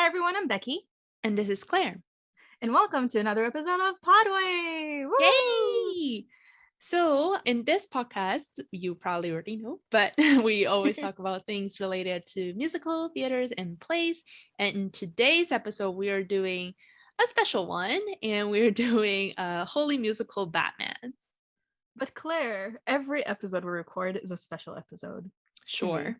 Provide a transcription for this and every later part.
everyone, I'm Becky. And this is Claire. And welcome to another episode of Podway! Woo! Yay! So in this podcast, you probably already know, but we always talk about things related to musical, theaters, and plays. And in today's episode, we are doing a special one, and we're doing a Holy Musical Batman. But Claire, every episode we record is a special episode. Sure.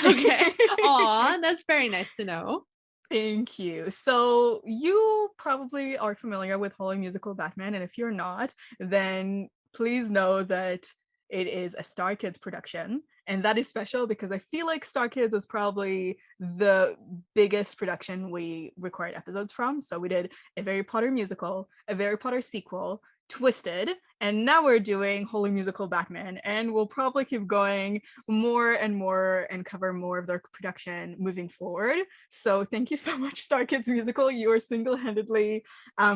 Okay. Aw, that's very nice to know. Thank you. So you probably are familiar with Holy Musical Batman, and if you're not, then please know that it is a Star Kids production. And that is special because I feel like Star Kids is probably the biggest production we record episodes from. So we did a Harry Potter musical, a Harry Potter sequel, Twisted, and now we're doing Holy Musical Batman, and we'll probably keep going more and more and cover more of their production moving forward. So thank you so much, Star Kids Musical. You are single-handedly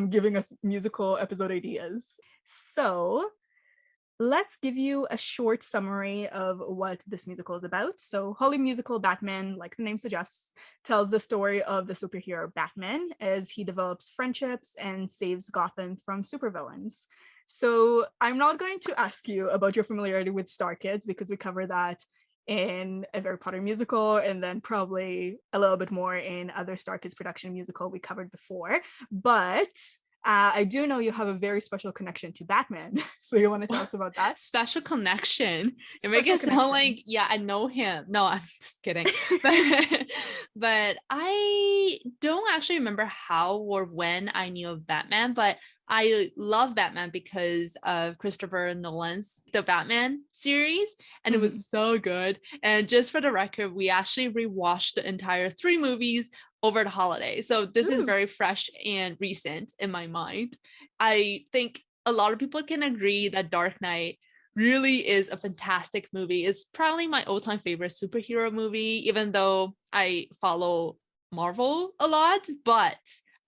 giving us musical episode ideas. So let's give you a short summary of what this musical is about. So Holy Musical Batman, like the name suggests, tells the story of the superhero Batman as he develops friendships and saves Gotham from supervillains. So I'm not going to ask you about your familiarity with Star Kids because we cover that in a Harry Potter musical and then probably a little bit more in other Star Kids production musical we covered before. But I do know you have a very special connection to Batman. So you want to tell us about that? Special connection. It makes it sound like, yeah, I know him. No, I'm just kidding. But I don't actually remember how or when I knew of Batman, but I love Batman because of Christopher Nolan's The Batman series, and it was so good. And just for the record, we actually rewatched the entire 3 movies over the holiday. So this is very fresh and recent in my mind. I think a lot of people can agree that Dark Knight really is a fantastic movie. It's probably my all-time favorite superhero movie, even though I follow Marvel a lot, but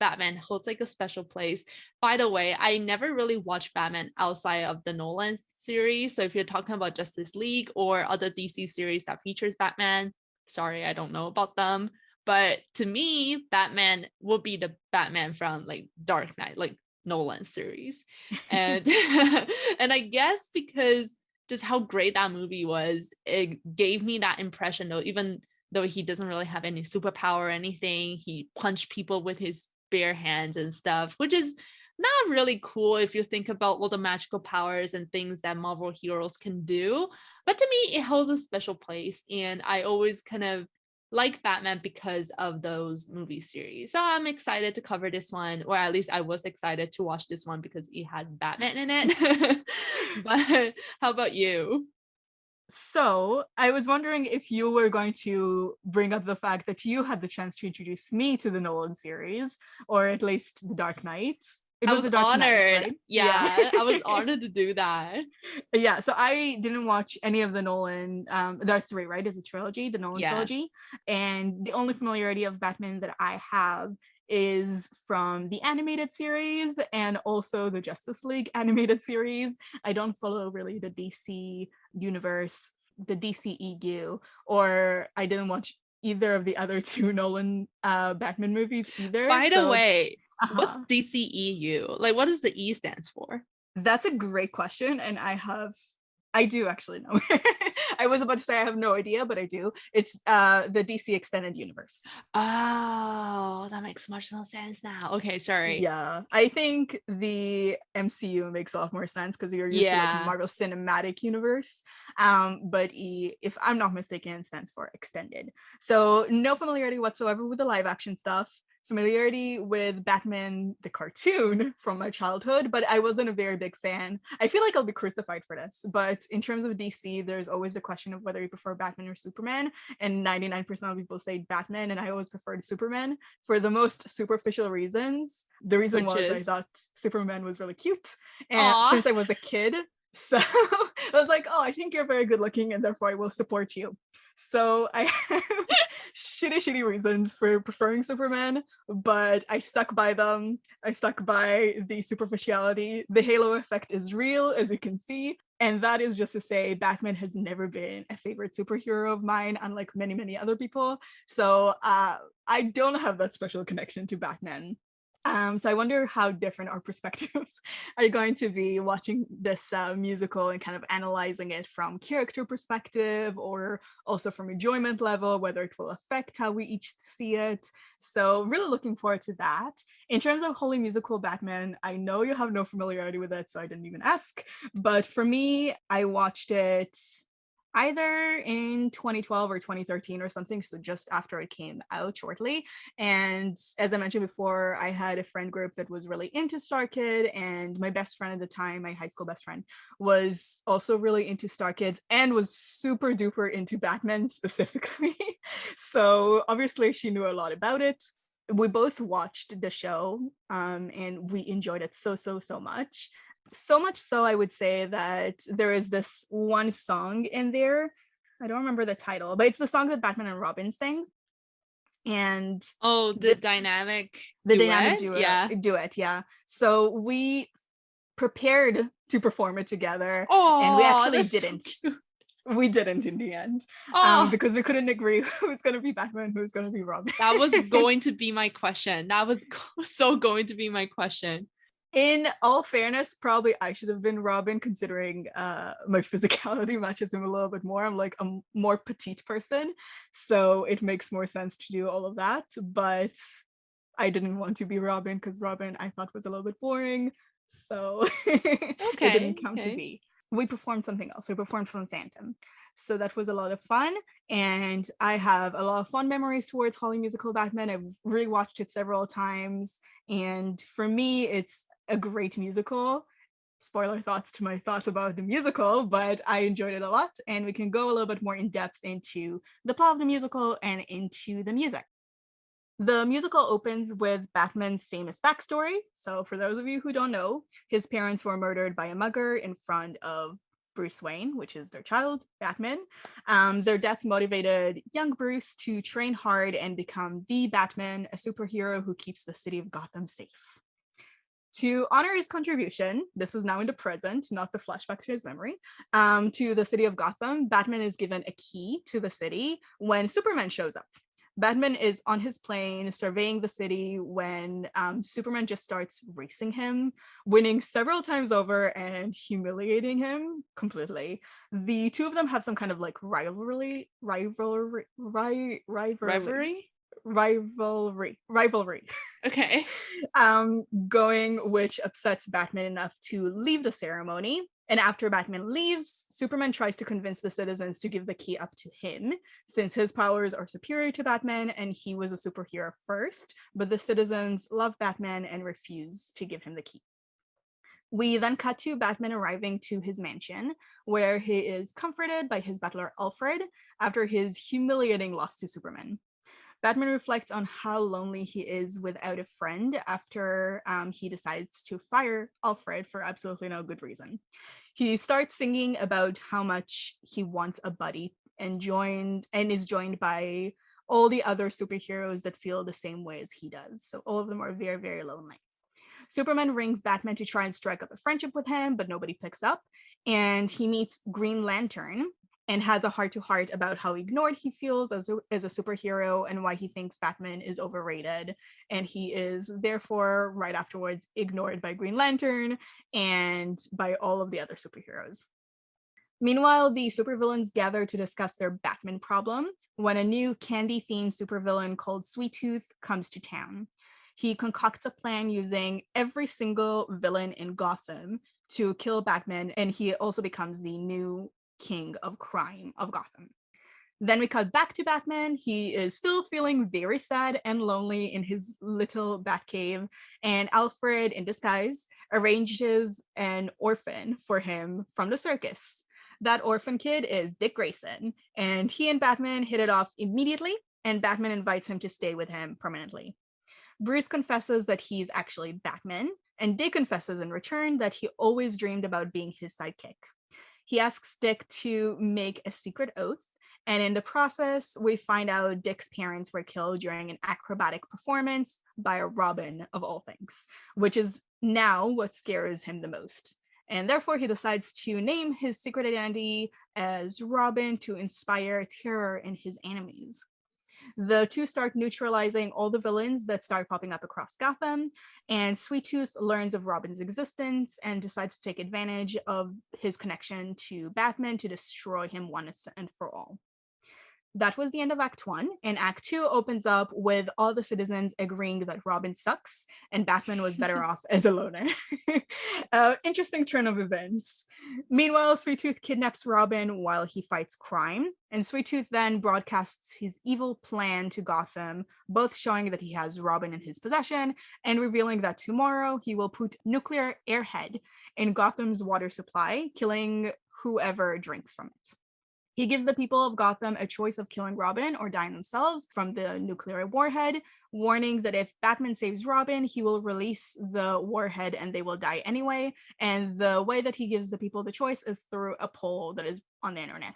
Batman holds like a special place. By the way, I never really watched Batman outside of the Nolan series. So if you're talking about Justice League or other DC series that features Batman, sorry, I don't know about them. But to me, Batman will be the Batman from like Dark Knight, like Nolan series. And and I guess because just how great that movie was, it gave me that impression though, even though he doesn't really have any superpower or anything, he punched people with his bare hands and stuff, which is not really cool if you think about all the magical powers and things that Marvel heroes can do. But to me, it holds a special place. And I always kind of like Batman because of those movie series. So I'm excited to cover this one, or at least I was excited to watch this one because it had Batman in it. But how about you? So I was wondering if you were going to bring up the fact that you had the chance to introduce me to the Nolan series, or at least the Dark Knight. I was honored. Knight, right? Yeah. I was honored to do that. Yeah, so I didn't watch any of the Nolan, there are 3, right? It's a trilogy, the Nolan trilogy. And the only familiarity of Batman that I have is from the animated series and also the Justice League animated series. I don't follow really the DC universe, the DCEU, or I didn't watch either of the other 2 Nolan Batman movies either. By the way, what's DCEU? Like, what does the E stands for? That's a great question, and I do actually know. I was about to say I have no idea, but I do. It's the DC Extended Universe. Oh, that makes much more sense now. Okay, sorry. Yeah, I think the MCU makes a lot more sense because you're used to like Marvel Cinematic Universe. But if I'm not mistaken, it stands for Extended. So no familiarity whatsoever with the live action stuff. Familiarity with Batman the cartoon from my childhood, but I wasn't a very big fan. I feel like I'll be crucified for this, but in terms of DC, there's always the question of whether you prefer Batman or Superman, and 99% of people say Batman, and I always preferred Superman for the most superficial reasons. The reason I thought Superman was really cute, and since I was a kid, so I was like, oh, I think you're very good looking, and therefore I will support you. So I have shitty reasons for preferring Superman, but I stuck by them. I stuck by the superficiality. The halo effect is real, as you can see. And that is just to say, Batman has never been a favorite superhero of mine, unlike many, many other people. So I don't have that special connection to Batman. So I wonder how different our perspectives are going to be watching this musical and kind of analyzing it from character perspective, or also from enjoyment level, whether it will affect how we each see it. So really looking forward to that. In terms of Holy Musical Batman, I know you have no familiarity with it, so I didn't even ask. But for me, I watched it either in 2012 or 2013 or something, so just after it came out shortly. And as I mentioned before, I had a friend group that was really into Star Kid, and my best friend at the time, my high school best friend, was also really into Star Kids and was super duper into Batman specifically. So obviously she knew a lot about it. We both watched the show, and we enjoyed it so much. So much so, I would say that there is this one song in there. I don't remember the title, but it's the song that Batman and Robin sing. And Oh, the this dynamic the dynamic duet? Yeah. duet, yeah. So we prepared to perform it together, and we Oh, actually that's so didn't. cute. We didn't in the end, Oh, because we couldn't agree who's going to be Batman, who's going to be Robin. that was going to be my question. That was so going to be my question. In all fairness, probably I should have been Robin, considering my physicality matches him a little bit more. I'm like a more petite person, so it makes more sense to do all of that. But I didn't want to be Robin because Robin I thought was a little bit boring, so it Okay, didn't count to okay. be. We performed something else. We performed from Phantom. So that was a lot of fun. And I have a lot of fond memories towards Holly Musical Batman. I've rewatched it several times. And for me, it's a great musical. Spoiler thoughts to my thoughts about the musical, but I enjoyed it a lot. And we can go a little bit more in depth into the plot of the musical and into the music. The musical opens with Batman's famous backstory. So, for those of you who don't know, his parents were murdered by a mugger in front of Bruce Wayne, which is their child, Batman. Their death motivated young Bruce to train hard and become the Batman, a superhero who keeps the city of Gotham safe. To honor his contribution, this is now in the present, not the flashback to his memory, to the city of Gotham, Batman is given a key to the city when Superman shows up. Batman is on his plane surveying the city when Superman just starts racing him, winning several times over and humiliating him completely. The two of them have some kind of like rivalry, Reverie? rivalry Okay. going, which upsets Batman enough to leave the ceremony. And after Batman leaves, Superman tries to convince the citizens to give the key up to him, since his powers are superior to Batman and he was a superhero first. But the citizens love Batman and refuse to give him the key. We then cut to Batman arriving to his mansion, where he is comforted by his butler Alfred after his humiliating loss to Superman. Batman reflects on how lonely he is without a friend after he decides to fire Alfred for absolutely no good reason. He starts singing about how much he wants a buddy and is joined by all the other superheroes that feel the same way as he does. So all of them are very, very lonely. Superman rings Batman to try and strike up a friendship with him, but nobody picks up. And he meets Green Lantern and has a heart-to-heart about how ignored he feels as a superhero and why he thinks Batman is overrated. And he is therefore, right afterwards, ignored by Green Lantern and by all of the other superheroes. Meanwhile, the supervillains gather to discuss their Batman problem when a new candy-themed supervillain called Sweet Tooth comes to town. He concocts a plan using every single villain in Gotham to kill Batman, and he also becomes the new king of crime of Gotham. Then we cut back to Batman. He is still feeling very sad and lonely in his little Batcave, and Alfred, in disguise, arranges an orphan for him from the circus. That orphan kid is Dick Grayson, and he and Batman hit it off immediately, and Batman invites him to stay with him permanently. Bruce confesses that he's actually Batman, and Dick confesses in return that he always dreamed about being his sidekick. He asks Dick to make a secret oath, and in the process, we find out Dick's parents were killed during an acrobatic performance by a Robin, of all things, which is now what scares him the most. And therefore, he decides to name his secret identity as Robin to inspire terror in his enemies. The two start neutralizing all the villains that start popping up across Gotham, and Sweet Tooth learns of Robin's existence and decides to take advantage of his connection to Batman to destroy him once and for all. That was the end of Act 1, and Act 2 opens up with all the citizens agreeing that Robin sucks and Batman was better off as a loner. Interesting turn of events. Meanwhile, Sweet Tooth kidnaps Robin while he fights crime, and Sweet Tooth then broadcasts his evil plan to Gotham, both showing that he has Robin in his possession and revealing that tomorrow he will put nuclear airhead in Gotham's water supply, killing whoever drinks from it. He gives the people of Gotham a choice of killing Robin or dying themselves from the nuclear warhead, warning that if Batman saves Robin, he will release the warhead and they will die anyway. And the way that he gives the people the choice is through a poll that is on the internet.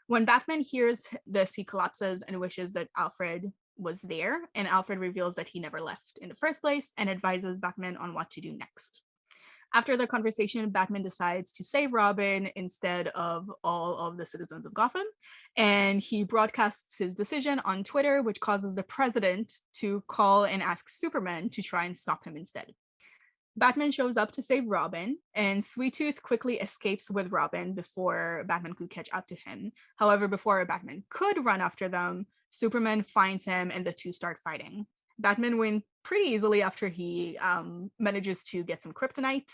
When Batman hears this, he collapses and wishes that Alfred was there, and Alfred reveals that he never left in the first place and advises Batman on what to do next. After the conversation, Batman decides to save Robin instead of all of the citizens of Gotham, and he broadcasts his decision on Twitter, which causes the president to call and ask Superman to try and stop him instead. Batman shows up to save Robin, and Sweet Tooth quickly escapes with Robin before Batman could catch up to him. However, before Batman could run after them, Superman finds him and the two start fighting. Batman wins pretty easily after he manages to get some kryptonite,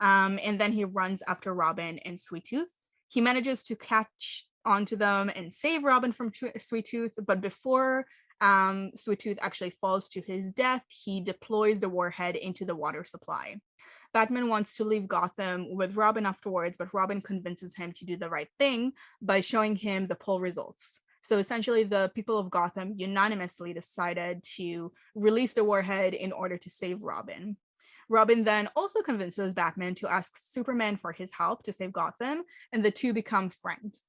and then he runs after Robin and Sweet Tooth. He manages to catch onto them and save Robin from Sweet Tooth, but before Sweet Tooth actually falls to his death, he deploys the warhead into the water supply. Batman wants to leave Gotham with Robin afterwards, but Robin convinces him to do the right thing by showing him the poll results. So essentially, the people of Gotham unanimously decided to release the warhead in order to save Robin. Robin then also convinces Batman to ask Superman for his help to save Gotham, and the two become friends.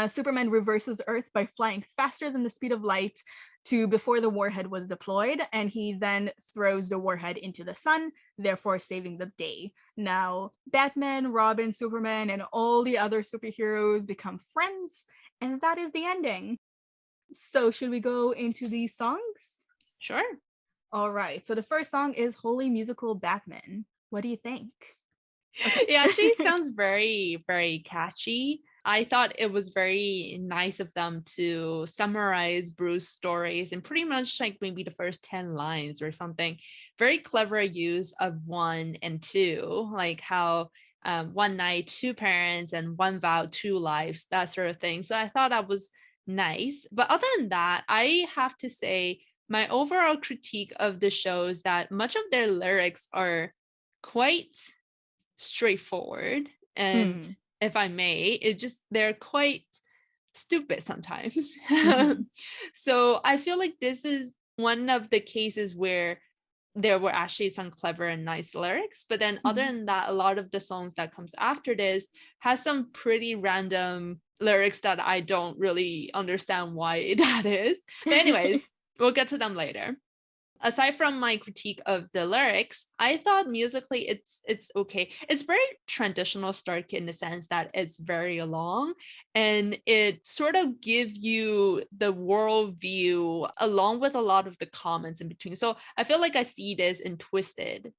Superman reverses Earth by flying faster than the speed of light to before the warhead was deployed, and he then throws the warhead into the sun, therefore saving the day. Now, Batman, Robin, Superman, and all the other superheroes become friends, and that is the ending. So should we go into these songs? Sure. All right. So the first song is Holy Musical Batman. What do you think? Okay. It actually sounds very, very catchy. I thought it was very nice of them to summarize Bruce's stories in pretty much like maybe the first 10 lines or something. Very clever use of 1 and 2, like how one night, 2 parents, and 1 vow, 2 lives, that sort of thing. So I thought that was nice. But other than that, I have to say my overall critique of the show is that much of their lyrics are quite straightforward, and if I may, they're quite stupid sometimes. So I feel like this is one of the cases where there were actually some clever and nice lyrics, but then other than that, a lot of the songs that comes after this has some pretty random lyrics that I don't really understand why that is. But anyways, we'll get to them later. Aside from my critique of the lyrics, I thought musically it's okay. It's very traditional Stark in the sense that it's very long and it sort of give you the world view along with a lot of the comments in between. So I feel like I see this in Twisted,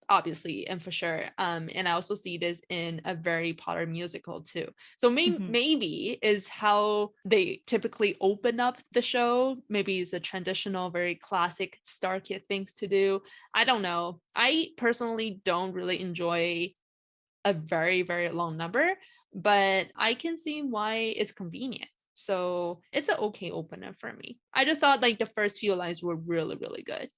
obviously, and for sure. And I also see this in a very Potter musical too. So maybe is how they typically open up the show. Maybe it's a traditional, very classic Star Kid things to do. I don't know. I personally don't really enjoy a very, very long number, but I can see why it's convenient. So it's an okay opener for me. I just thought like the first few lines were really, really good.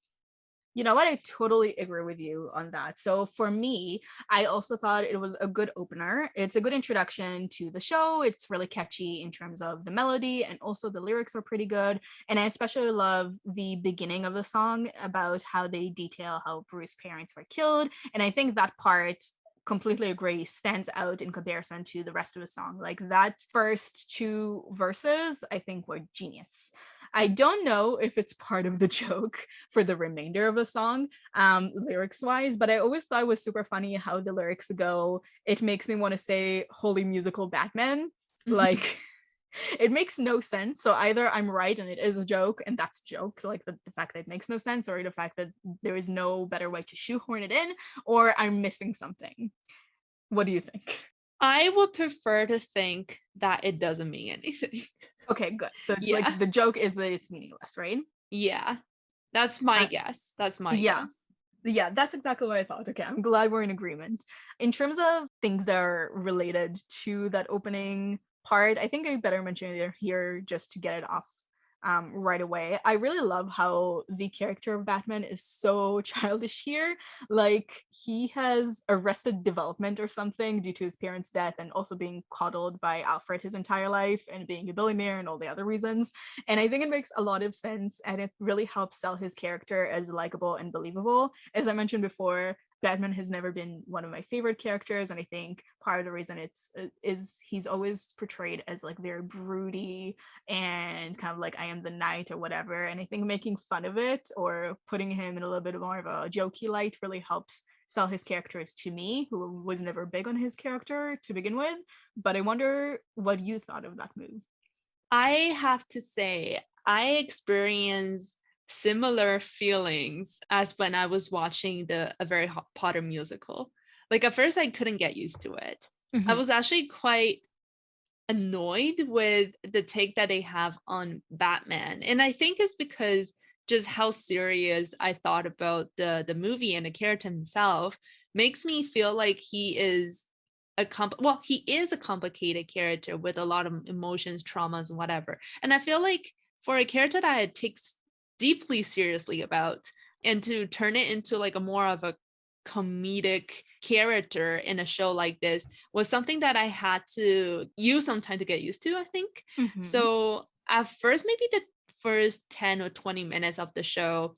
You know what? I totally agree with you on that. So for me, I also thought it was a good opener. It's a good introduction to the show. It's really catchy in terms of the melody, and also the lyrics are pretty good. And I especially love the beginning of the song about how they detail how Bruce's parents were killed. And I think that part, completely agree, stands out in comparison to the rest of the song. Like that first 2 verses, I think were genius. I don't know if it's part of the joke for the remainder of the song, lyrics wise, but I always thought it was super funny how the lyrics go. It makes me want to say holy musical Batman. Like it makes no sense. So either I'm right and it is a joke and that's a joke, like the fact that it makes no sense, or the fact that there is no better way to shoehorn it in, or I'm missing something. What do you think? I would prefer to think that it doesn't mean anything. Okay, good. So it's Yeah. like the joke is that it's meaningless, right? Yeah. That's my Uh, guess. That's my yeah. guess. Yeah, that's exactly what I thought. Okay, I'm glad we're in agreement. In terms of things that are related to that opening part, I think I better mention it here just to get it off right away. I really love how the character of Batman is so childish here. Like, he has arrested development or something due to his parents' death and also being coddled by Alfred his entire life and being a billionaire and all the other reasons. And I think it makes a lot of sense and it really helps sell his character as likable and believable. As I mentioned before, Batman has never been one of my favorite characters, and I think part of the reason is he's always portrayed as like very broody and kind of like I am the knight or whatever. And I think making fun of it or putting him in a little bit more of a jokey light really helps sell his characters to me, who was never big on his character to begin with. But I wonder what you thought of that move. I have to say, I experienced similar feelings as when I was watching a very Hot Potter musical. Like at first I couldn't get used to it. I Mm-hmm. was actually quite annoyed with the take that they have on Batman. And I think it's because just how serious I thought about the movie and the character himself makes me feel like he is he is a complicated character with a lot of emotions, traumas, and whatever. And I feel like for a character that I take deeply seriously about and to turn it into like a more of a comedic character in a show like this was something that I had to use some time to get used to, I think. Mm-hmm. So at first, maybe the first 10 or 20 minutes of the show,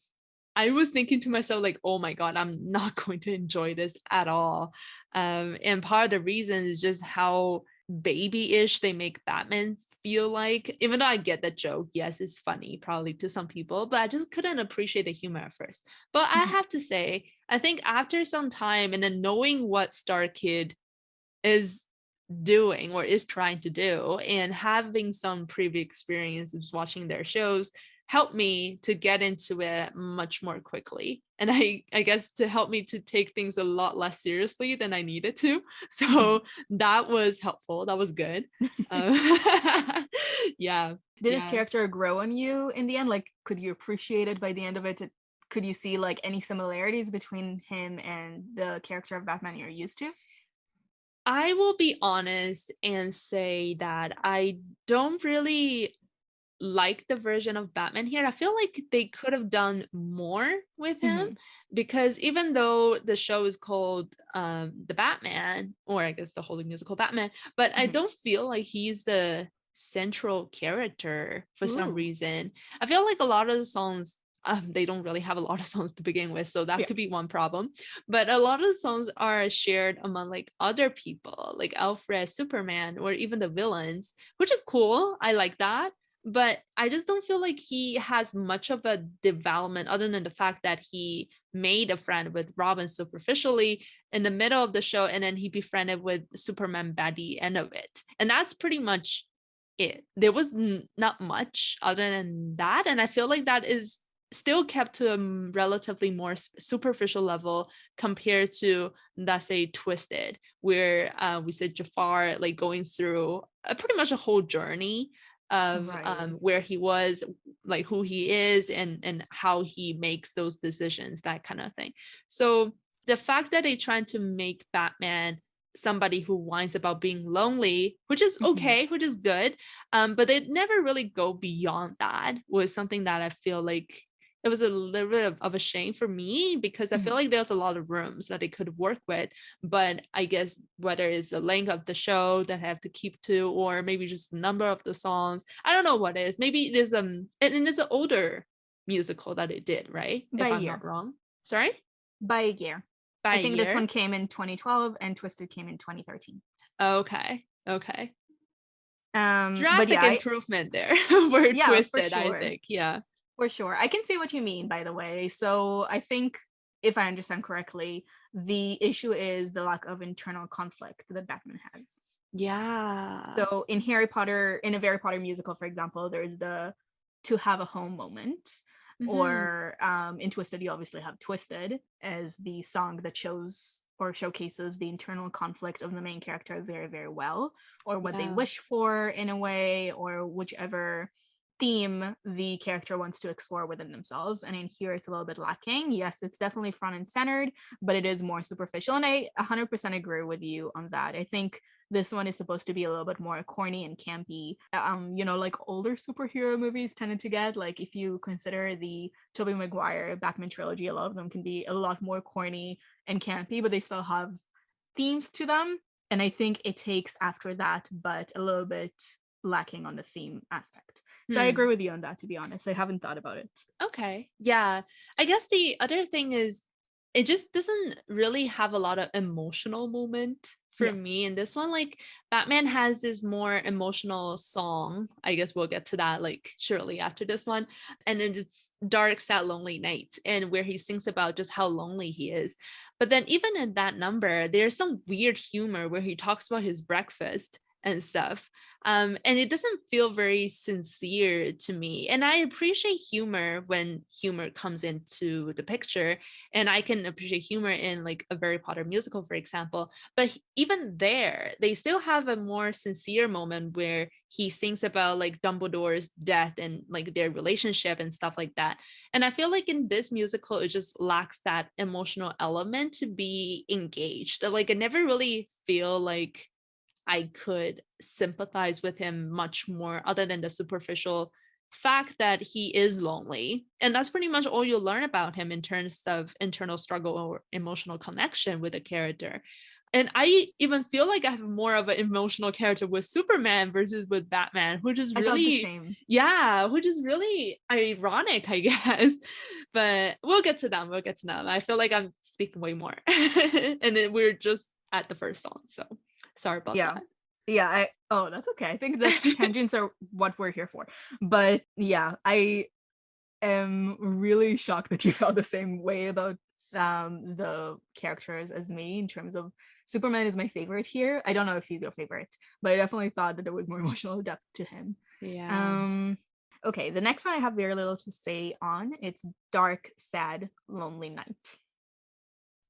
I was thinking to myself, like, oh my God, I'm not going to enjoy this at all. And part of the reason is just how babyish they make Batman feel like. Even though I get the joke, yes, it's funny probably to some people, but I just couldn't appreciate the humor at first. But I Mm-hmm. have to say, I think after some time and then knowing what Star Kid is doing or is trying to do and having some previous experiences watching their shows helped me to get into it much more quickly, and I guess to help me to take things a lot less seriously than I needed to. So that was helpful, that was good. Yeah. Did his Yeah. character grow on you in the end? Like, could you appreciate it by the end of it? Could you see like any similarities between him and the character of Batman you're used to? I will be honest and say that I don't really like the version of Batman here. I feel like they could have done more with him Mm-hmm. because even though the show is called The Batman, or I guess the Holy Musical Batman, but I Mm-hmm. don't feel like he's the central character for some Ooh, reason. I feel like a lot of the songs they don't really have a lot of songs to begin with, so that yeah. could be one problem. But a lot of the songs are shared among like other people, like Alfred, Superman, or even the villains, which is cool. I like that, but I just don't feel like he has much of a development other than the fact that he made a friend with Robin superficially in the middle of the show, and then he befriended with Superman by the end of it. And that's pretty much it. There was not much other than that. And I feel like that is still kept to a relatively more superficial level compared to, let's say, Twisted, where we said Jafar like going through pretty much a whole journey of Right. where he was, like who he is, and how he makes those decisions, that kind of thing. So the fact that they trying to make Batman somebody who whines about being lonely, which is Mm-hmm. okay, which is good, but they never really go beyond that, was something that I feel like it was a little bit of a shame for me, because I feel Mm-hmm. like there's a lot of rooms that they could work with. But I guess whether it's the length of the show that I have to keep to, or maybe just the number of the songs, I don't know what it is. Maybe it is and it is an older musical that it did, right? By If a I'm not year. wrong. Sorry? By a year. By I a think this year? one came in 2012 and Twisted came in 2013. Okay. Okay. But Drastic yeah, improvement there for yeah, for Twisted, I sure. think. Yeah. For sure. I can see what you mean, by the way. So I think, if I understand correctly, the issue is the lack of internal conflict that Batman has. Yeah. So in Harry Potter, in a Harry Potter musical, for example, there's the to have a home moment. Mm-hmm. Or in Twisted, you obviously have Twisted as the song that shows or showcases the internal conflict of the main character very, very well, or what they Yeah. wish for in a way, or whichever theme the character wants to explore within themselves. And in here, it's a little bit lacking. Yes, it's definitely front and centered, but it is more superficial. And I 100% agree with you on that. I think this one is supposed to be a little bit more corny and campy. Like older superhero movies tended to get. Like if you consider the Tobey Maguire Batman trilogy, a lot of them can be a lot more corny and campy, but they still have themes to them. And I think it takes after that, but a little bit lacking on the theme aspect. So I agree Hmm. with you on that, to be honest. I haven't thought about it. Okay. Yeah. I guess the other thing is it just doesn't really have a lot of emotional moment for Yeah. me in this one. Like Batman has this more emotional song. I guess we'll get to that like shortly after this one. And then it's Dark, Sad, Lonely Night, and where he sings about just how lonely he is. But then even in that number, there's some weird humor where he talks about his breakfast and stuff. And it doesn't feel very sincere to me. And I appreciate humor when humor comes into the picture. And I can appreciate humor in like a Harry Potter musical, for example. But even there, they still have a more sincere moment where he sings about like Dumbledore's death and like their relationship and stuff like that. And I feel like in this musical, it just lacks that emotional element to be engaged. Like I never really feel like I could sympathize with him much more, other than the superficial fact that he is lonely. And that's pretty much all you learn about him in terms of internal struggle or emotional connection with a character. And I even feel like I have more of an emotional character with Superman versus with Batman, which is I thought the really, same. yeah, which is really ironic, I guess. But we'll get to them. We'll get to them. I feel like I'm speaking way more. And then we're just at the first song. So sorry about Yeah. that. Yeah, that's okay. I think that tangents are what we're here for. But yeah, I am really shocked that you felt the same way about the characters as me in terms of Superman is my favorite here. I don't know if he's your favorite, but I definitely thought that there was more emotional depth to him. Yeah. Um okay, the next one I have very little to say on. It's Dark, Sad, Lonely Night.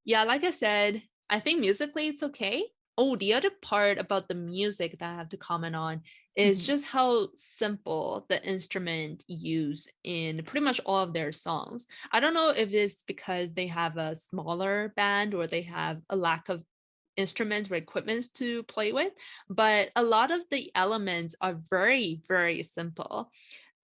Yeah, like I said, I think musically it's okay. Oh, the other part about the music that I have to comment on is Mhm. just how simple the instrument used in pretty much all of their songs. I don't know if it's because they have a smaller band or they have a lack of instruments or equipments to play with, but a lot of the elements are very, very simple,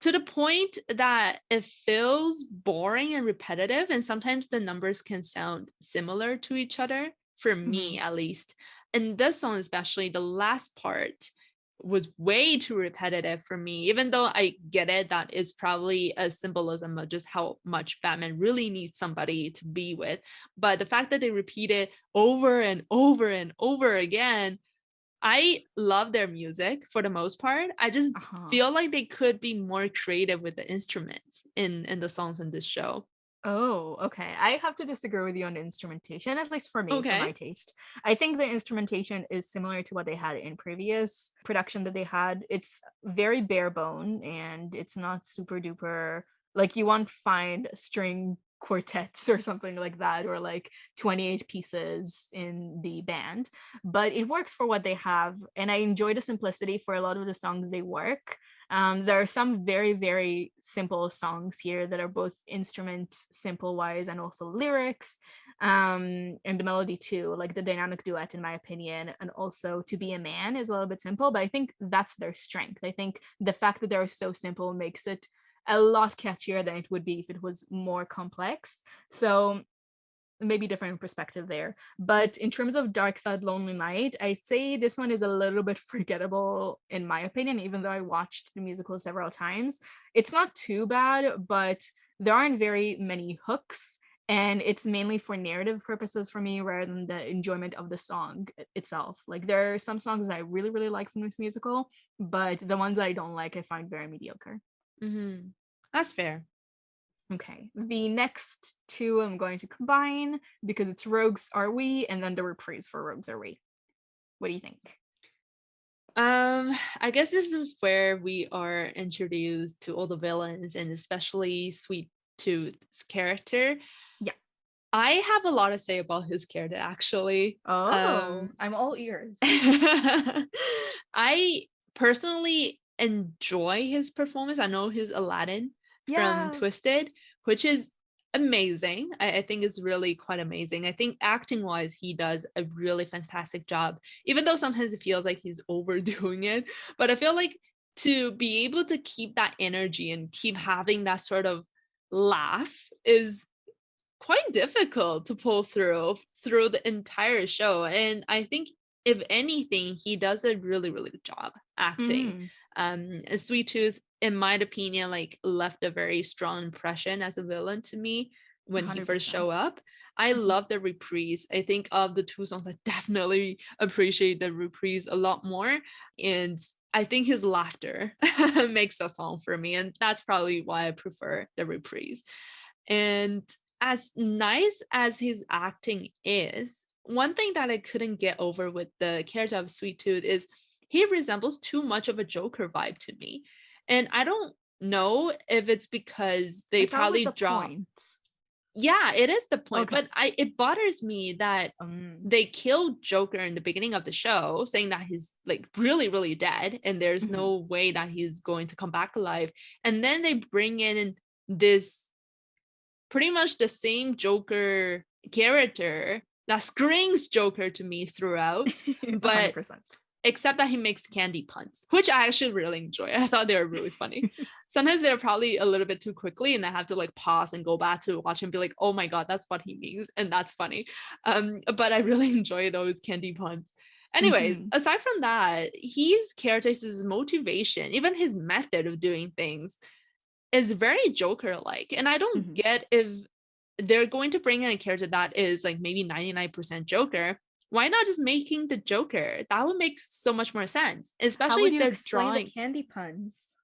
to the point that it feels boring and repetitive. And sometimes the numbers can sound similar to each other, for me Mhm. at least. And this song, especially the last part, was way too repetitive for me, even though I get it, that is probably a symbolism of just how much Batman really needs somebody to be with. But the fact that they repeat it over and over and over again, I love their music for the most part. I just Uh-huh. feel like they could be more creative with the instruments in the songs in this show. Oh, okay. I have to disagree with you on the instrumentation, at least for me, for my Okay. taste. I think the instrumentation is similar to what they had in previous production that they had. It's very bare bone and it's not super duper, like you won't find string quartets or something like that, or like 28 pieces in the band, but it works for what they have. And I enjoy the simplicity for a lot of the songs they work. There are some very, very simple songs here that are both instrument simple wise and also lyrics, and the melody too, like the dynamic duet, in my opinion. And also To Be a Man is a little bit simple, but I think that's their strength. I think the fact that they're so simple makes it a lot catchier than it would be if it was more complex. So maybe different perspective there. But in terms of Dark Side Lonely Night, I say this one is a little bit forgettable in my opinion, even though I watched the musical several times. It's not too bad, but there aren't very many hooks. and it's mainly for narrative purposes for me rather than the enjoyment of the song itself. Like there are some songs I really really like from this musical, but the ones I don't like I find very mediocre. Mm-hmm. That's fair. Okay, the next two I'm going to combine because it's Rogues Are We and then the reprise for Rogues Are We. What do you think? I guess this is where we are introduced to all the villains and especially Sweet Tooth's character. Yeah. I have a lot to say about his character actually. Oh, I'm all ears. I personally enjoy his performance. I know he's Aladdin from Yeah. Twisted, which is amazing. I think it's really quite amazing. I think acting wise, he does a really fantastic job, even though sometimes it feels like he's overdoing it. But I feel like to be able to keep that energy and keep having that sort of laugh is quite difficult to pull through the entire show. And I think if anything, he does a really, really good job acting. Mm, Sweet Tooth, in my opinion, like left a very strong impression as a villain to me when he first showed 100%. up. I Mhm. love the reprise. I think of the two songs, I definitely appreciate the reprise a lot more. And I think his laughter makes a song for me. And that's probably why I prefer the reprise. And as nice as his acting is, one thing that I couldn't get over with the character of Sweet Tooth is he resembles too much of a Joker vibe to me. And I don't know if it's because they Like that was probably the draw. point. Yeah, it is the point, Okay. but it bothers me that Um, they killed Joker in the beginning of the show, saying that he's like really, really dead and there's mhm. no way that he's going to come back alive. And then they bring in this pretty much the same Joker character that screams Joker to me throughout, but 100%. except that he makes candy puns, which I actually really enjoy. I thought they were really funny. Sometimes they're probably a little bit too quickly, and I have to like pause and go back to watch and be like, "Oh my god, that's what he means," and that's funny. But I really enjoy those candy puns. Anyways, Mhm. aside from that, his character, his motivation, even his method of doing things is very Joker-like, and I don't Mhm. get if they're going to bring in a character that is like maybe 99% Joker, why not just making the Joker? That would make so much more sense, How especially would if you they're explain the drawing. candy puns?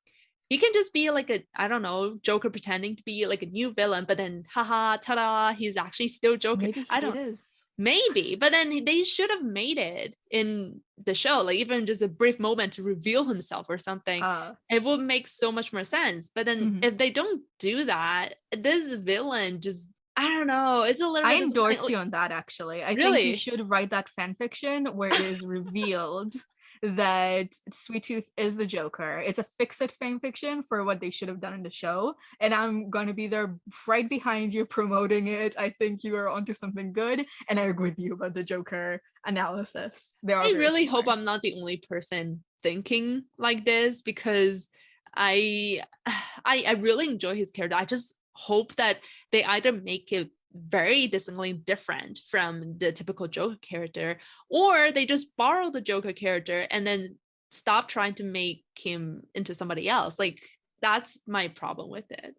He can just be like a, I don't know, Joker pretending to be like a new villain, but then haha, ta-da, he's actually still Joker. Maybe I he don't, is. maybe, but then they should have made it in the show, like even just a brief moment to reveal himself or something. Uh, It would make so much more sense. But then mhm. if they don't do that, this villain just, I don't know, it's a little I bit disappointing. endorse you Like, on that actually. I think you really? should write that fan fiction where it is revealed that Sweet Tooth is the Joker. It's a fix-it fan fiction for what they should have done in the show, and I'm going to be there right behind you promoting it. I think you are onto something good, and I agree with you about the Joker analysis. They are I very really hope similar. I'm not the only person thinking like this because I I really enjoy his character. I just hope that they either make it very distinctly different from the typical Joker character, or they just borrow the Joker character and then stop trying to make him into somebody else. Like that's my problem with it.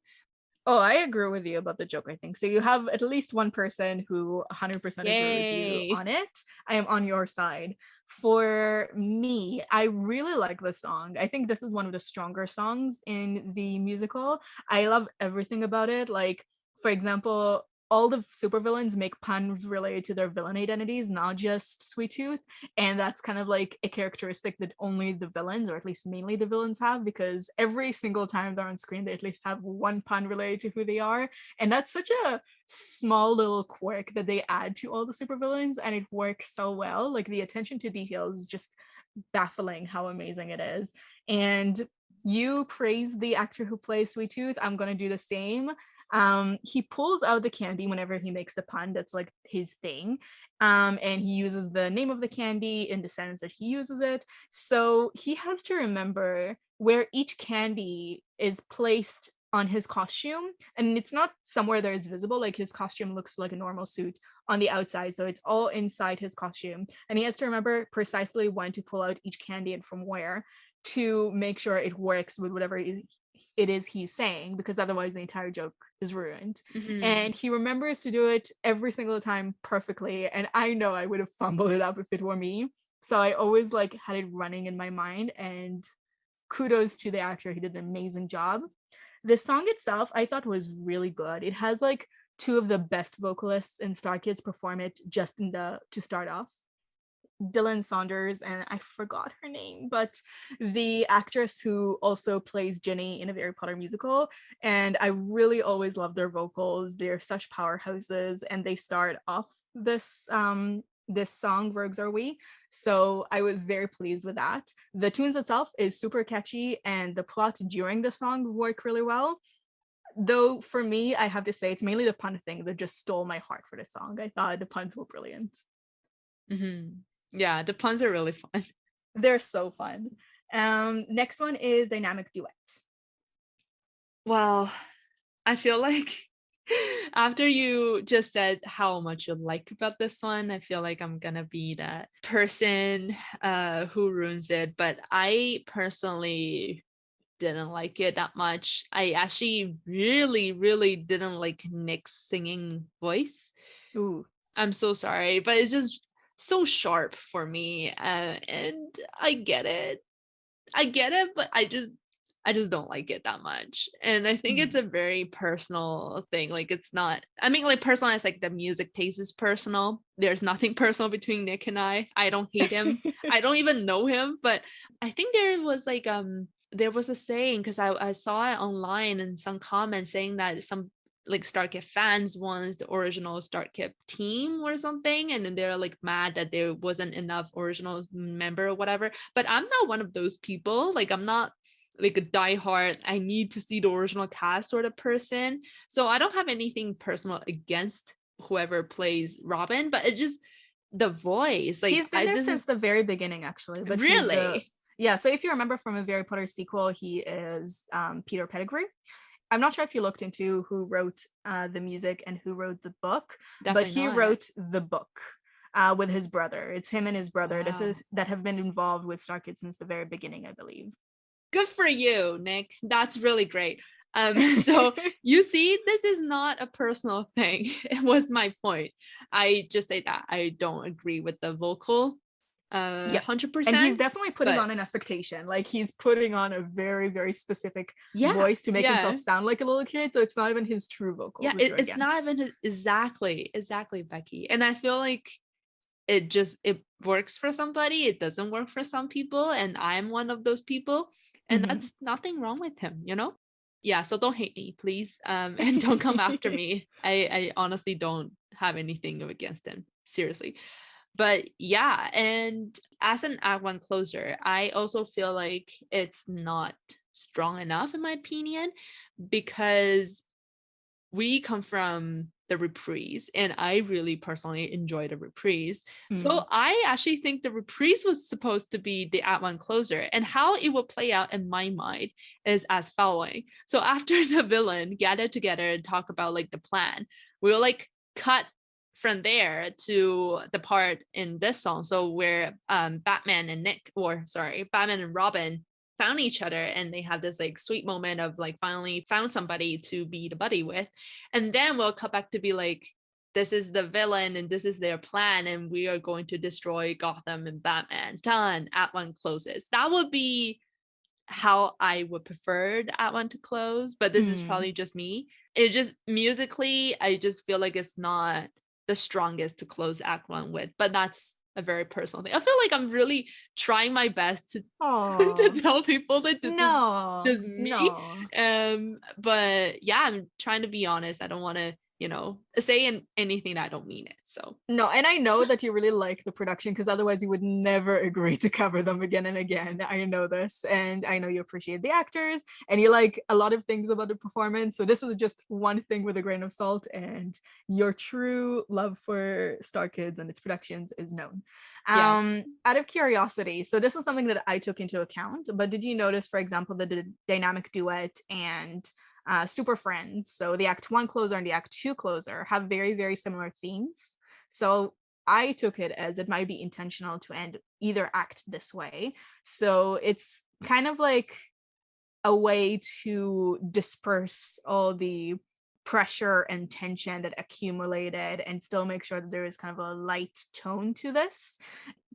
Oh, I agree with you about the Joker thing. So you have at least one person who 100% agree with you Yay. on it. I am on your side. For me, I really like the song. I think this is one of the stronger songs in the musical. I love everything about it. Like, for example, all the supervillains make puns related to their villain identities, not just Sweet Tooth. And that's kind of like a characteristic that only the villains, or at least mainly the villains, have, because every single time they're on screen they at least have one pun related to who they are, and that's such a small little quirk that they add to all the supervillains, and it works so well. Like the attention to detail is just baffling how amazing it is. And you praise the actor who plays Sweet Tooth. I'm gonna do the same. He pulls out the candy whenever he makes the pun. That's like his thing. And he uses the name of the candy in the sentence that he uses it. So he has to remember where each candy is placed on his costume, and it's not somewhere that is visible. Like his costume looks like a normal suit on the outside, so it's all inside his costume, and he has to remember precisely when to pull out each candy and from where to make sure it works with whatever it it is he's saying, because otherwise the entire joke is ruined. Mhm. And he remembers to do it every single time perfectly. And I know I would have fumbled it up if it were me. So I always like had it running in my mind. And kudos to the actor. He did an amazing job. The song itself, I thought was really good. It has like two of the best vocalists in Star Kids perform it just in the to start off. Dylan Saunders and I forgot her name, but the actress who also plays Ginny in a Harry Potter musical. And I really always love their vocals. They're such powerhouses, and they start off this song "Rogues Are We." So I was very pleased with that. The tunes itself is super catchy, and the plot during the song work really well. Though for me, I have to say it's mainly the pun thing that just stole my heart for the song. I thought the puns were brilliant. Mhm. Yeah, the puns are really fun. They're so fun. Next one is dynamic duet. Well, I feel like after you just said how much you like about this one, I feel like I'm gonna be that person who ruins it. But I personally didn't like it that much. I actually really, really didn't like Nick's singing voice. Ooh, I'm so sorry, but it's just so sharp for me. And I get it. I get it, but I just don't like it that much. And I think it's mhm. a very personal thing. Like it's not, I mean, like personal as like the music taste is personal. There's nothing personal between Nick and I. I don't hate him. I don't even know him, but I think there was a saying because I saw it online in some comments saying that some like Starkid fans wants the original Starkid team or something, and then they're like mad that there wasn't enough original member or whatever. But I'm not one of those people. Like I'm not like a diehard, I need to see the original cast sort of person. So I don't have anything personal against whoever plays Robin, but it just the voice. Like He's been I there this is since the very beginning, actually. But he's the really yeah. So if you remember from a Harry Potter sequel, he is Peter Pettigrew. I'm not sure if you looked into who wrote the music and who wrote the book, but definitely he not. wrote the book with his brother. It's him and his brother. This Wow. is that have been involved with Star Kids since the very beginning, I believe. Good for you, Nick. That's really great. So you see, this is not a personal thing. It was my point. I just say that I don't agree with the vocal Yep. And he's 100%, definitely putting but on an affectation. Like he's putting on a very, very specific yeah, voice to make yeah. himself sound like a little kid. So it's not even his true vocals, Yeah, which you're it's not against. even exactly, Becky. And I feel like it works for somebody, it doesn't work for some people, and I'm one of those people, and Mhm. that's nothing wrong with him, you know? Yeah, so don't hate me, please. And don't come after me. I honestly don't have anything against him. Seriously. But yeah, and as an act one closer, I also feel like it's not strong enough in my opinion because we come from the reprise and I really personally enjoy the reprise. Mm. So I actually think the reprise was supposed to be the act one closer, and how it will play out in my mind is as following. So after the villain gathered together and talk about like the plan, we'll like cut from there to the part in this song. So where Batman and Batman and Robin found each other and they have this like sweet moment of like finally found somebody to be the buddy with, and then we'll cut back to be like this is the villain and this is their plan and we are going to destroy Gotham and Batman, done, at one closes. That would be how I would prefer the at one to close, but this is Mm. probably just me. It just musically I just feel like it's not the strongest to close act one with, but that's a very personal thing. I feel like I'm really trying my best to to Oh tell people that this is no, just me. no. But yeah, I'm trying to be honest. I don't want to, say anything that I don't mean it. So No, and I know that you really like the production because otherwise you would never agree to cover them again and again. I know this, and I know you appreciate the actors and you like a lot of things about the performance. So this is just one thing with a grain of salt, and your true love for Star Kids and its productions is known. yes. Out of curiosity, so this is something that I took into account, but did you notice, for example, that the dynamic duet and Super Friends, so the Act 1 closer and the Act 2 closer, have very, very similar themes. So I took it as it might be intentional to end either act this way. So it's kind of like a way to disperse all the pressure and tension that accumulated and still make sure that there is kind of a light tone to this.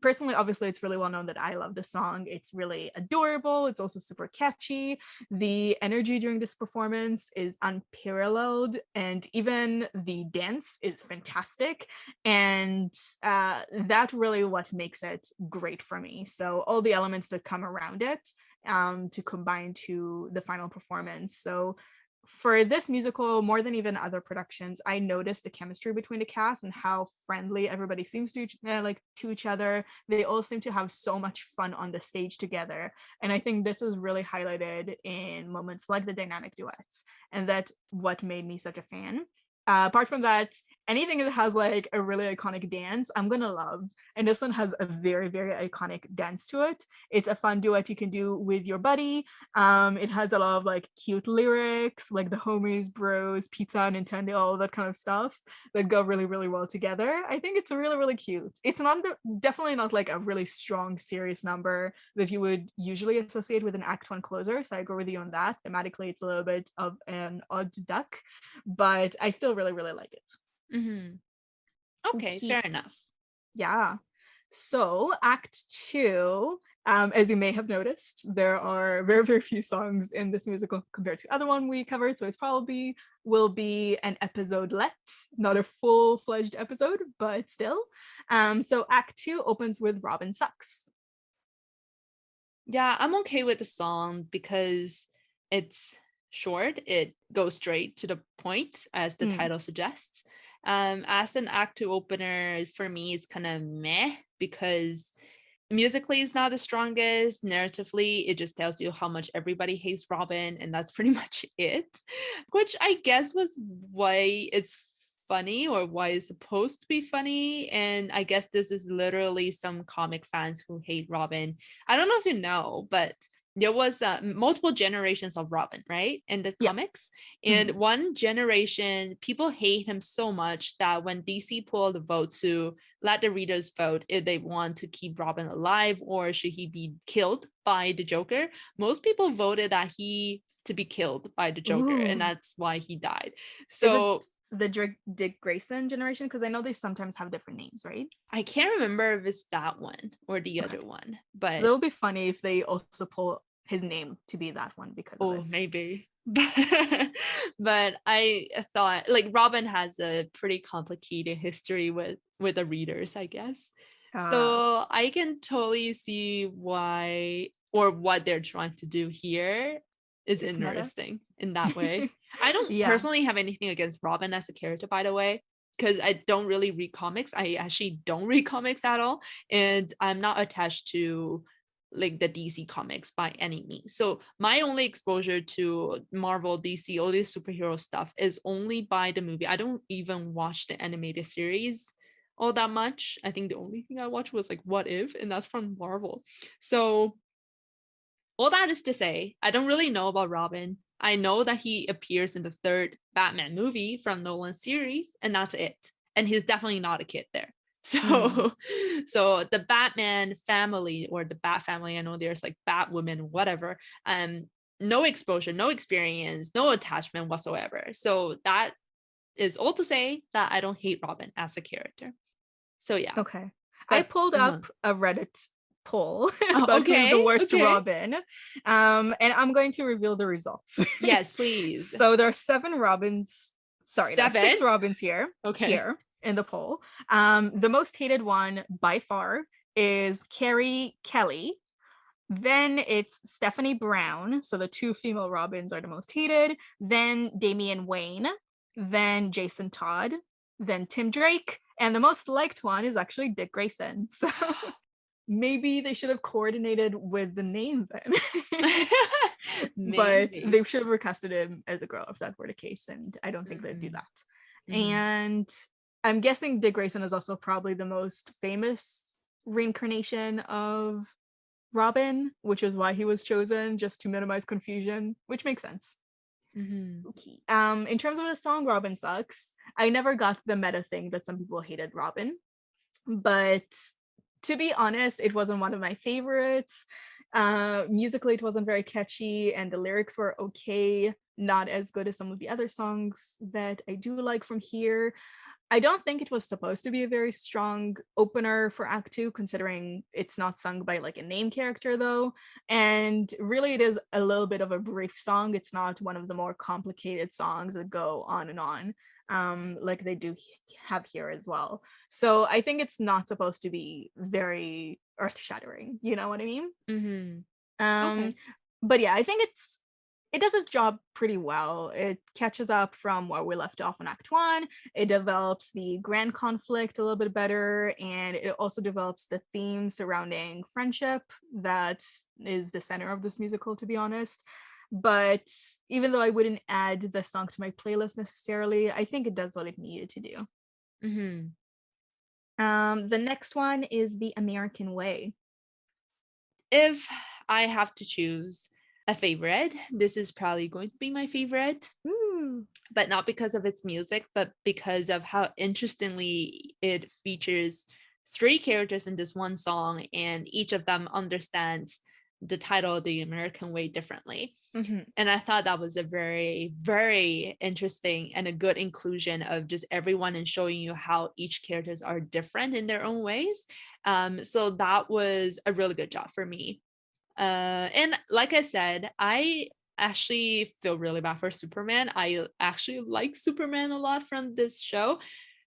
Personally, obviously, it's really well known that I love the song. It's really adorable. It's also super catchy. The energy during this performance is unparalleled, and even the dance is fantastic. And that's really what makes it great for me. So all the elements that come around it to combine to the final performance. So for this musical, more than even other productions, I noticed the chemistry between the cast and how friendly everybody seems to each other. They all seem to have so much fun on the stage together, and I think this is really highlighted in moments like the dynamic duets, and that's what made me such a fan. Apart from that, anything that has like a really iconic dance, I'm gonna love. And this one has a very, very iconic dance to it. It's a fun duet you can do with your buddy. It has a lot of like cute lyrics, like the homies, bros, pizza, Nintendo, all that kind of stuff that go really, really well together. I think it's really, really cute. It's not definitely not like a really strong, serious number that you would usually associate with an Act One closer. So I agree with you on that. Thematically, it's a little bit of an odd duck, but I still really, really like it. Mm-hmm. Okay, Okay. fair enough. Yeah. So Act Two, as you may have noticed, there are very, very few songs in this musical compared to other one we covered. So it's probably will be an episode-let, not a full-fledged episode, but still. So Act Two opens with Robin Sucks. Yeah, I'm okay with the song because it's short. It goes straight to the point, as the title suggests. As an act two opener, for me, it's kind of meh because musically is not the strongest. Narratively, it just tells you how much everybody hates Robin, and that's pretty much it. Which I guess was why it's funny, or why it's supposed to be funny. And I guess this is literally some comic fans who hate Robin. I don't know if you know, but there was multiple generations of Robin, right, in the Yeah. comics. And one generation, people hate him so much that when DC pulled the vote to let the readers vote if they want to keep Robin alive or should he be killed by the Joker, most people voted that he to be killed by the Joker, and that's why he died. So is it the Dick Grayson generation? Because I know they sometimes have different names, right? I can't remember if it's that one or the other one, but it would be funny if they also pull his name to be that one because of it. Maybe. But I thought like Robin has a pretty complicated history with the readers, I guess. So I can totally see why, or what they're trying to do here is It's interesting in that way. I don't personally have anything against Robin as a character, by the way, because I don't really read comics. I actually don't read comics at all, and I'm not attached to like the DC comics by any means. So my only exposure to Marvel, DC, all this superhero stuff is only by the movie. I don't even watch the animated series all that much. I think the only thing I watched was like What If, and that's from Marvel. So all that is to say, I don't really know about Robin. I know that he appears in the third Batman movie from Nolan's series, and that's it. And he's definitely not a kid there. So so the Batman family, or the Bat family, I know there's like Batwoman, whatever, no exposure, no experience, no attachment whatsoever. So that is all to say that I don't hate Robin as a character. So yeah. Okay. But, I pulled up a Reddit poll about who's the worst Robin. And I'm going to reveal the results. Yes, please. So there are 7 Robins. Sorry, there are 6 Robins here. Here in the poll. The most hated one by far is Carrie Kelly. Then it's Stephanie Brown. So the 2 female Robins are the most hated. Then Damian Wayne. Then Jason Todd. Then Tim Drake. And the most liked one is actually Dick Grayson. So maybe they should have coordinated with the name then. But they should have recasted him as a girl if that were the case. And I don't think they'd do that. And I'm guessing Dick Grayson is also probably the most famous reincarnation of Robin, which is why he was chosen, just to minimize confusion, which makes sense. Okay. In terms of the song Robin Sucks, I never got the meta thing that some people hated Robin, but to be honest, it wasn't one of my favorites. Musically, it wasn't very catchy, and the lyrics were okay, not as good as some of the other songs that I do like from here. I don't think it was supposed to be a very strong opener for Act Two, considering it's not sung by like a name character though. And really, it is a little bit of a brief song. It's not one of the more complicated songs that go on and on, like they do have here as well. So I think it's not supposed to be very earth-shattering. You know what I mean? Mm-hmm. Um, Okay. but yeah, I think it does its job pretty well. It catches up from where we left off in Act One. It develops the grand conflict a little bit better, and it also develops the theme surrounding friendship that is the center of this musical, to be honest. But even though I wouldn't add the song to my playlist necessarily, I think it does what it needed to do. Mm-hmm. The next one is The American Way. If I have to choose a favorite, this is probably going to be my favorite. Ooh. But not because of its music, but because of how interestingly it features three characters in this one song, and each of them understands the title The American Way differently. Mm-hmm. And I thought that was a very, very interesting and a good inclusion of just everyone and showing you how each characters are different in their own ways. So that was a really good job for me. And like I said, I actually feel really bad for Superman. I actually like Superman a lot from this show.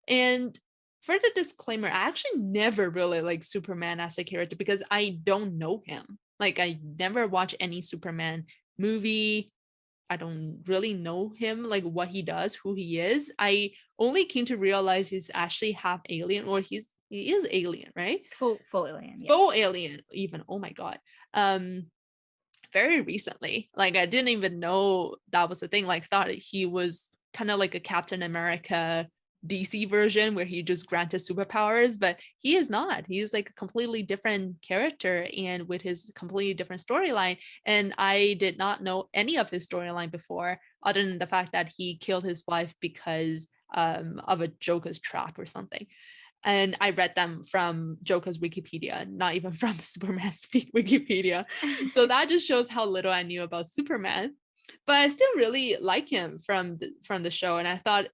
And for the disclaimer, I actually never really liked Superman as a character because I don't know him. Like, I never watch any Superman movie. I don't really know him, like what he does, who he is. I only came to realize he's actually half alien, or he is alien, right? Full alien, yeah. Full alien, even. Oh my god. Um, very recently. Like, I didn't even know that was the thing. Like, thought he was kind of like a Captain America DC version where he just granted superpowers, but he is not. He's like a completely different character and with his completely different storyline. And I did not know any of his storyline before, other than the fact that he killed his wife because of a Joker's trap or something. And I read them from Joker's Wikipedia, not even from Superman's Wikipedia. So that just shows how little I knew about Superman. But I still really like him from the show, and I thought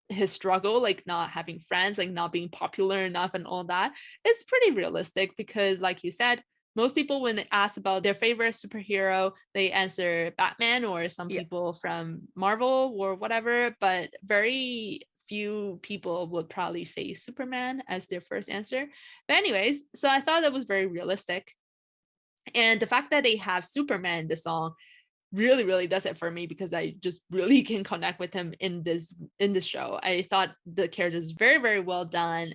his struggle, like not having friends, like not being popular enough, and all that, it's pretty realistic because, like you said, most people when they ask about their favorite superhero, they answer Batman or some Yeah. people from Marvel or whatever, but very few people would probably say Superman as their first answer. But anyways, so I thought that was very realistic. And the fact that they have Superman in the song really, really does it for me because I just really can connect with him in this show. I thought the character is very, very well done.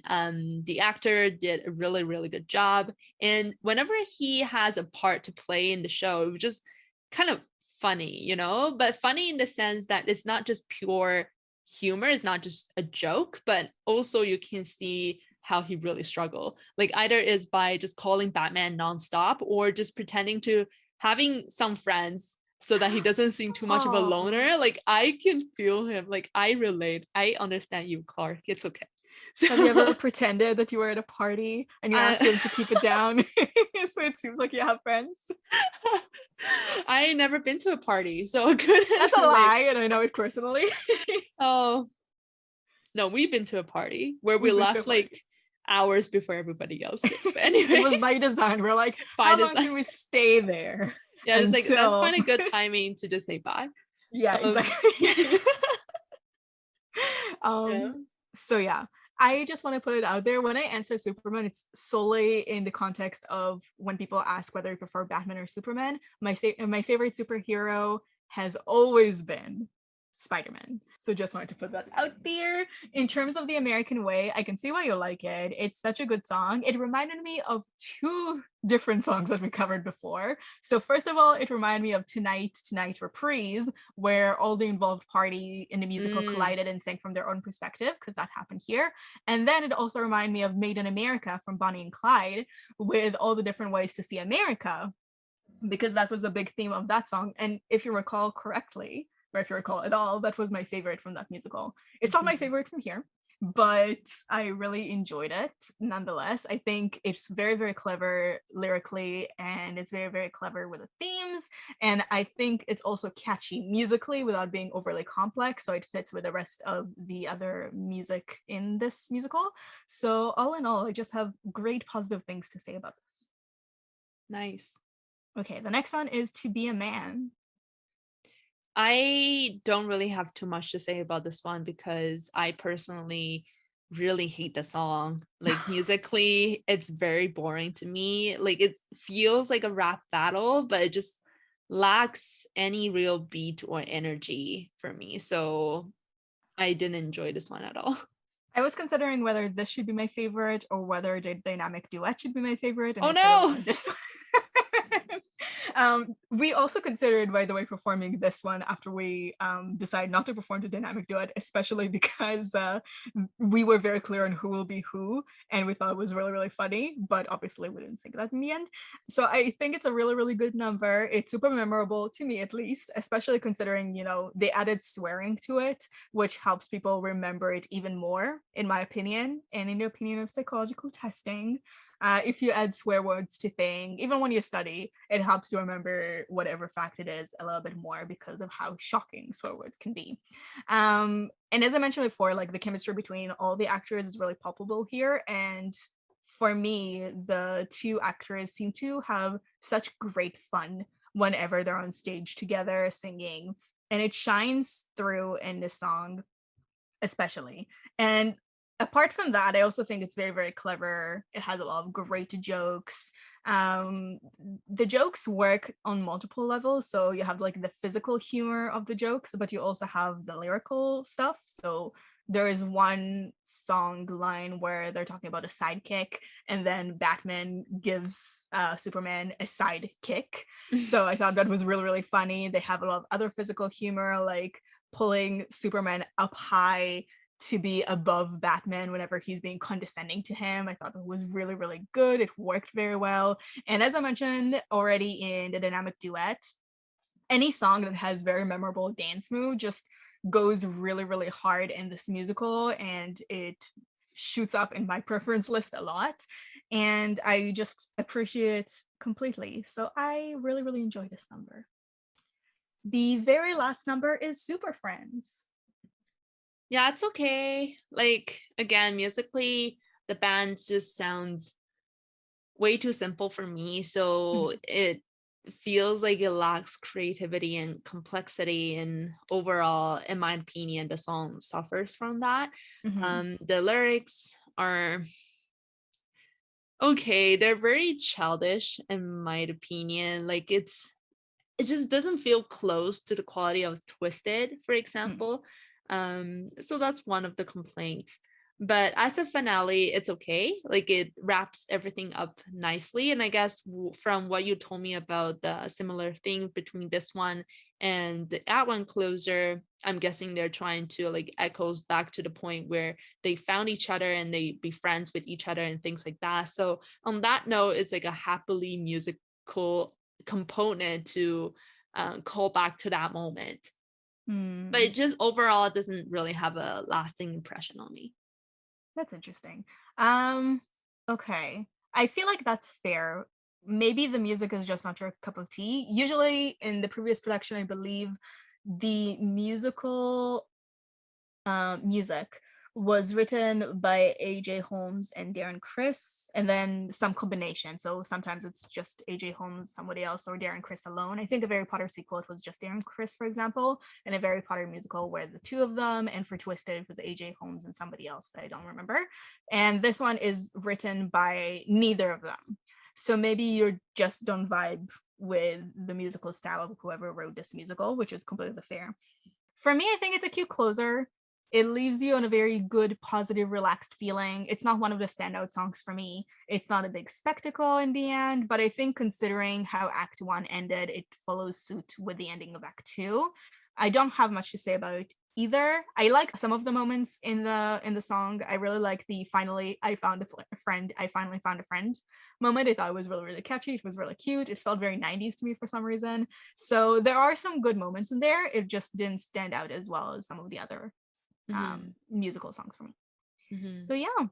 The actor did a really, really good job. And whenever he has a part to play in the show, it was just kind of funny, but funny in the sense that it's not just pure humor, it's not just a joke, but also you can see how he really struggled. Like, either is by just calling Batman nonstop or just pretending to having some friends so that he doesn't seem too much of a Oh, loner. Like, I can feel him. Like, I relate. I understand you, Clark. It's okay. So have you ever pretended that you were at a party and you asked them to keep it down so it seems like you have friends? I never been to a party, so I couldn't That's a relate. lie, and I know it personally. Oh, no, we've been to a party where we We've been to a left party. like hours before everybody else did. But It was anyway, by design. We're like, by how long design. can we stay there Yeah, it's like that's until kind of good timing to just say bye. yeah, Um, exactly. yeah. So yeah, I just want to put it out there. When I answer Superman, it's solely in the context of when people ask whether I prefer Batman or Superman. My favorite superhero has always been Spider-Man. So just wanted to put that out there. In terms of The American Way, I can see why you like it. It's such a good song. It reminded me of two different songs that we covered before. So first of all, it reminded me of Tonight Reprise, where all the involved party in the musical Mm, collided and sang from their own perspective, because that happened here. And then it also reminded me of Made in America from Bonnie and Clyde, with all the different ways to see America, because that was a big theme of that song. And if you recall correctly, or if you recall at all, that was my favorite from that musical. It's not my mhm. favorite from here. but I really enjoyed it nonetheless. I think it's very, very clever lyrically, and it's very, very clever with the themes. And I think it's also catchy musically without being overly complex. So it fits with the rest of the other music in this musical. So, all in all, I just have great positive things to say about this. Nice. Okay, the next one is To Be a Man. I don't really have too much to say about this one because I personally really hate the song. Like musically, it's very boring to me. Like it feels like a rap battle, but it just lacks any real beat or energy for me. So I didn't enjoy this one at all. I was considering whether this should be my favorite or whether the dynamic duet should be my favorite, and Oh I settled no. on this one. We also considered, by the way, performing this one after we decided not to perform the dynamic duet, especially because we were very clear on who will be who, and we thought it was really, really funny, but obviously we didn't think that in the end. So I think it's a really, really good number. It's super memorable to me, at least, especially considering, they added swearing to it, which helps people remember it even more, in my opinion, and in the opinion of psychological testing. If you add swear words to things, even when you study, it helps you remember whatever fact it is a little bit more because of how shocking swear words can be. And as I mentioned before, like the chemistry between all the actors is really palpable here. And for me, the two actors seem to have such great fun whenever they're on stage together singing. And it shines through in this song, especially. And apart from that, I also think it's very, very clever. It has a lot of great jokes. The jokes work on multiple levels. So you have like the physical humor of the jokes, but you also have the lyrical stuff. So there is one song line where they're talking about a sidekick, and then Batman gives Superman a sidekick. So I thought that was really, really funny. They have a lot of other physical humor, like pulling Superman up high to be above Batman whenever he's being condescending to him. I thought it was really, really good. It worked very well. And as I mentioned already in the dynamic duet, any song that has very memorable dance move just goes really, really hard in this musical, and it shoots up in my preference list a lot. And I just appreciate it completely. So I really, really enjoy this number. The very last number is Super Friends. Yeah, it's okay. Like again, musically, the band just sounds way too simple for me. So it feels like it lacks creativity and complexity. And overall, in my opinion, the song suffers from that. Mm-hmm. The lyrics are okay. They're very childish, in my opinion. Like it just doesn't feel close to the quality of Twisted, for example. So that's one of the complaints. But as a finale, it's okay. Like it wraps everything up nicely. And I guess from what you told me about the similar thing between this one and the At One Closer, I'm guessing they're trying to like echoes back to the point where they found each other and they be friends with each other and things like that. So on that note, it's like a happily musical component to call back to that moment. But it just overall, it doesn't really have a lasting impression on me. That's interesting. Um, okay. I feel like that's fair. Maybe the music is just not your cup of tea. Usually in the previous production, I believe the musical music was written by AJ Holmes and Darren Criss, and then some combination. So sometimes it's just AJ Holmes, somebody else, or Darren Criss alone. I think a Harry Potter sequel, it was just Darren Criss, for example, and a Harry Potter musical where the two of them, and for Twisted, it was AJ Holmes and somebody else that I don't remember. And this one is written by neither of them. So maybe you just don't vibe with the musical style of whoever wrote this musical, which is completely fair. For me, I think it's a cute closer. It leaves you on a very good, positive, relaxed feeling. It's not one of the standout songs for me. It's not a big spectacle in the end, but I think considering how Act 1 ended, it follows suit with the ending of Act 2. I don't have much to say about either. I like some of the moments in the song. I really like the finally I found a friend, I finally found a friend moment. I thought it was really, really catchy. It was really cute. It felt very 90s to me for some reason. So there are some good moments in there. It just didn't stand out as well as some of the other Mhm. musical songs for me. Mhm. So yeah,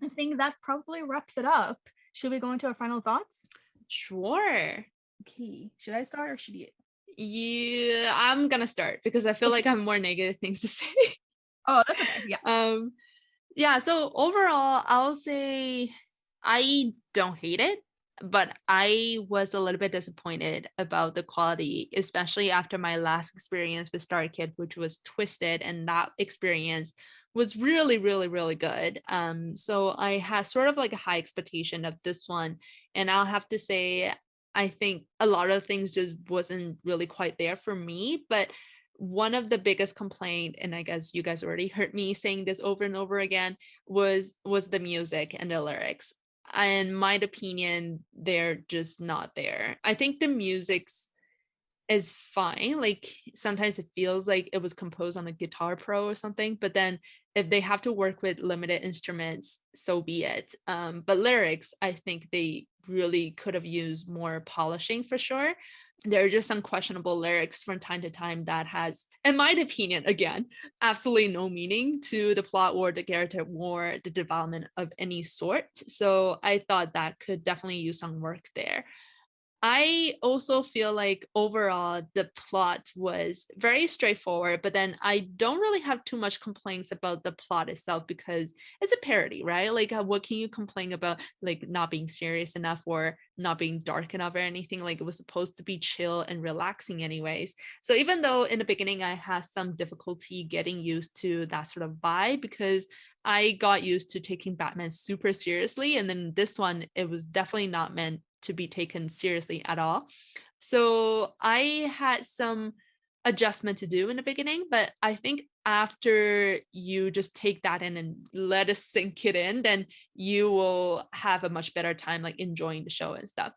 I think that probably wraps it up. Should we go into our final thoughts? Sure. Okay, should I start or should you? Yeah, I'm gonna start because I feel Okay. like I have more negative things to say. Oh, that's okay. Yeah. um, yeah, so overall, I'll say I don't hate it, but I was a little bit disappointed about the quality, especially after my last experience with Star Kid, which was Twisted, and that experience was really, really, really good. So I had sort of like a high expectation of this one, and I'll have to say, I think a lot of things just wasn't really quite there for me, but one of the biggest complaint, and I guess you guys already heard me saying this over and over again, was the music and the lyrics. In my opinion, they're just not there. I think the music's is fine. Like sometimes it feels like it was composed on a Guitar Pro or something, but then if they have to work with limited instruments, so be it. But lyrics, I think they really could have used more polishing for sure. There are just some questionable lyrics from time to time that has, in my opinion, again, absolutely no meaning to the plot or the character or the development of any sort. So I thought that could definitely use some work there. I also feel like overall the plot was very straightforward, but then I don't really have too much complaints about the plot itself because it's a parody, right? Like, what can you complain about, like not being serious enough or not being dark enough or anything? Like, it was supposed to be chill and relaxing, anyways. So even though in the beginning I had some difficulty getting used to that sort of vibe because I got used to taking Batman super seriously, and then this one it was definitely not meant to be taken seriously at all. So I had some adjustment to do in the beginning, but I think after you just take that in and let it sink it in, then you will have a much better time like enjoying the show and stuff.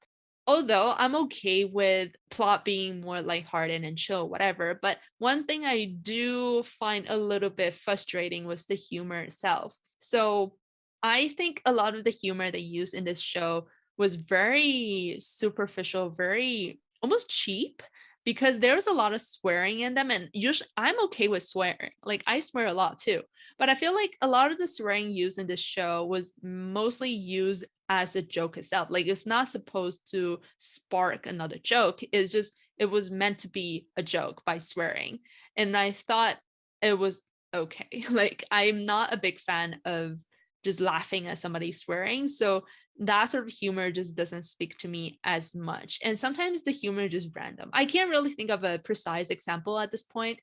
Although I'm okay with plot being more lighthearted and chill, whatever. But one thing I do find a little bit frustrating was the humor itself. So I think a lot of the humor they use in this show was very superficial, very almost cheap because there was a lot of swearing in them. And usually I'm okay with swearing. Like I swear a lot too. But I feel like a lot of the swearing used in this show was mostly used as a joke itself. Like it's not supposed to spark another joke. It's just it was meant to be a joke by swearing. And I thought it was okay. Like I'm not a big fan of just laughing at somebody swearing. So that sort of humor just doesn't speak to me as much. And sometimes the humor is just random. I can't really think of a precise example at this point,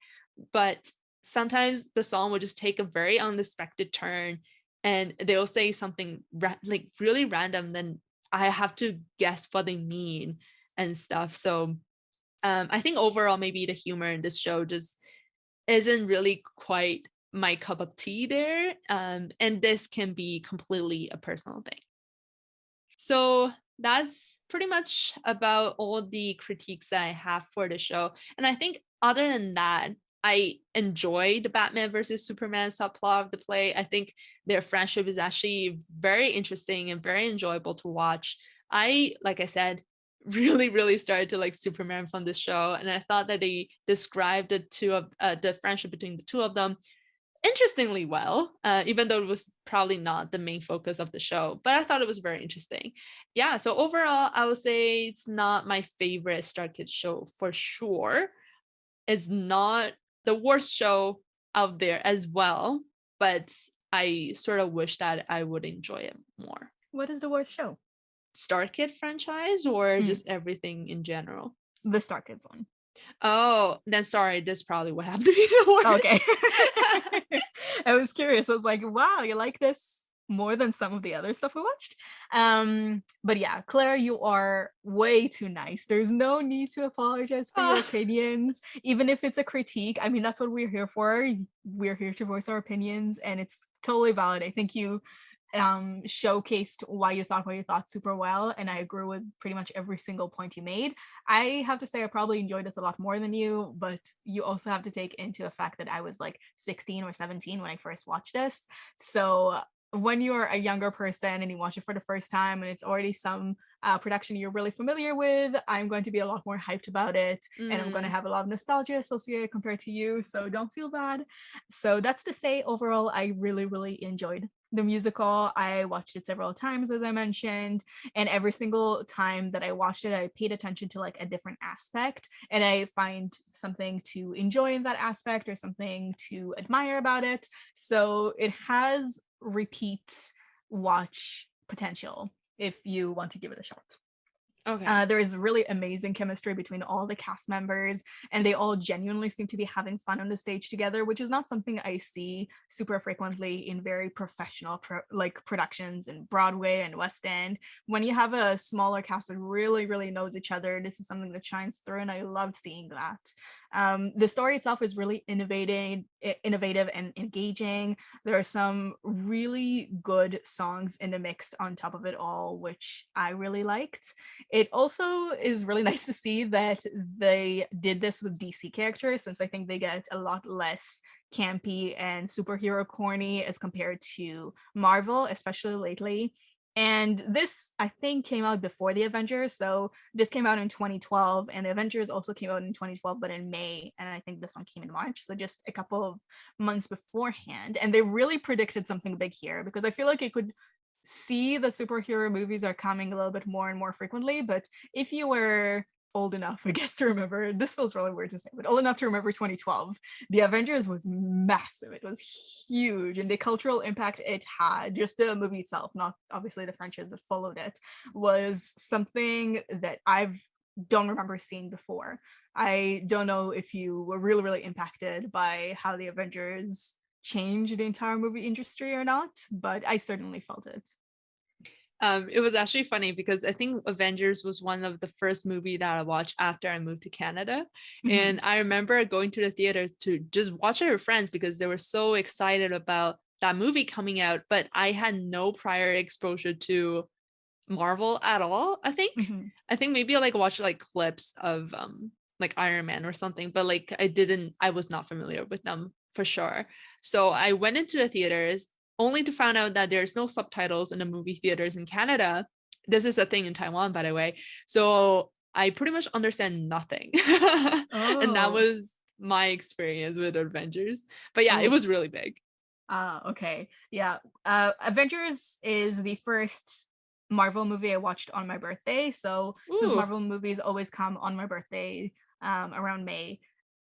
but sometimes the song will just take a very unexpected turn and they'll say something like really random. Then I have to guess what they mean and stuff. So I think overall, maybe the humor in this show just isn't really quite my cup of tea there. And this can be completely a personal thing. So that's pretty much about all the critiques that I have for the show. And I think other than that, I enjoy the Batman versus Superman subplot of the play. I think their friendship is actually very interesting and very enjoyable to watch. I, like I said, really, really started to like Superman from this show. And I thought that they described the friendship between the two of them interestingly well, even though it was probably not the main focus of the show, but I thought it was very interesting. Yeah, so overall, I would say it's not my favorite Star Kids show for sure. It's not the worst show out there as well, but I sort of wish that I would enjoy it more. What is the worst show? Star Kid franchise or just everything in general? The Star Kids one. Oh, then sorry, this probably would have to be the worst. Okay. I was curious. I was like, wow, you like this more than some of the other stuff we watched. But yeah, Claire, you are way too nice. There's no need to apologize for your opinions, even if it's a critique. I mean, that's what we're here for. We're here to voice our opinions, and it's totally valid. I think you showcased why you thought super well, and I agree with pretty much every single point you made. I have to say I probably enjoyed this a lot more than you, but you also have to take into the fact that I was like 16 or 17 when I first watched this. So when you're a younger person and you watch it for the first time and it's already some production you're really familiar with, I'm going to be a lot more hyped about it, and I'm going to have a lot of nostalgia associated compared to you, so don't feel bad. So that's to say, overall, I really, really enjoyed the musical. I watched it several times, as I mentioned, and every single time that I watched it, I paid attention to like a different aspect, and I find something to enjoy in that aspect or something to admire about it. So it has repeat watch potential if you want to give it a shot. Okay. There is really amazing chemistry between all the cast members, and they all genuinely seem to be having fun on the stage together, which is not something I see super frequently in very professional productions in Broadway and West End. When you have a smaller cast that really, really knows each other, this is something that shines through, and I love seeing that. The story itself is really innovative and engaging. There are some really good songs in the mix on top of it all, which I really liked. It also is really nice to see that they did this with DC characters, since I think they get a lot less campy and superhero corny as compared to Marvel, especially lately. And this, I think, came out before the Avengers. So this came out in 2012, and the Avengers also came out in 2012, but in May. And I think this one came in March. So just a couple of months beforehand. And they really predicted something big here, because I feel like it could see that superhero movies are coming a little bit more and more frequently. But if you were old enough, I guess, to remember, this feels really weird to say, but old enough to remember 2012, the Avengers was massive. It was huge, and the cultural impact it had, just the movie itself, not obviously the franchise that followed it, was something that don't remember seeing before. I don't know if you were really, really impacted by how the Avengers changed the entire movie industry or not, but I certainly felt it. It was actually funny because I think Avengers was one of the first movie that I watched after I moved to Canada. And I remember going to the theaters to just watch it with friends because they were so excited about that movie coming out, but I had no prior exposure to Marvel at all. I think maybe I like watched like clips of like Iron Man or something, but like I was not familiar with them for sure. So I went into the theaters only to find out that there's no subtitles in the movie theaters in Canada. This is a thing in Taiwan, by the way. So I pretty much understand nothing. And that was my experience with Avengers. But yeah, it was really big. Okay. Yeah. Avengers is the first Marvel movie I watched on my birthday. So since Marvel movies always come on my birthday around May,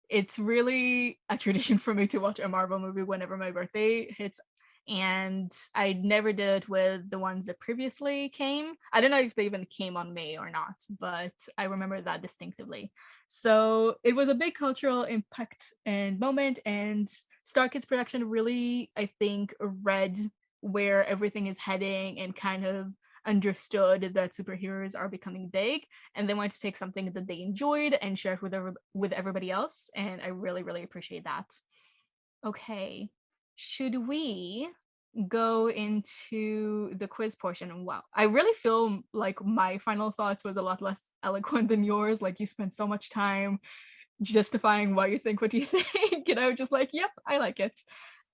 it's really a tradition for me to watch a Marvel movie whenever my birthday hits. And I never did it with the ones that previously came. I don't know if they even came on May or not, but I remember that distinctively. So it was a big cultural impact and moment, and Star Kids production really, I think, read where everything is heading and kind of understood that superheroes are becoming big, and they wanted to take something that they enjoyed and share it with everybody else, and I really, really appreciate that. Okay, should we go into the quiz portion? Wow, I really feel like my final thoughts was a lot less eloquent than yours. Like, you spent so much time justifying why you think what you think, and I was just like, yep, I like it.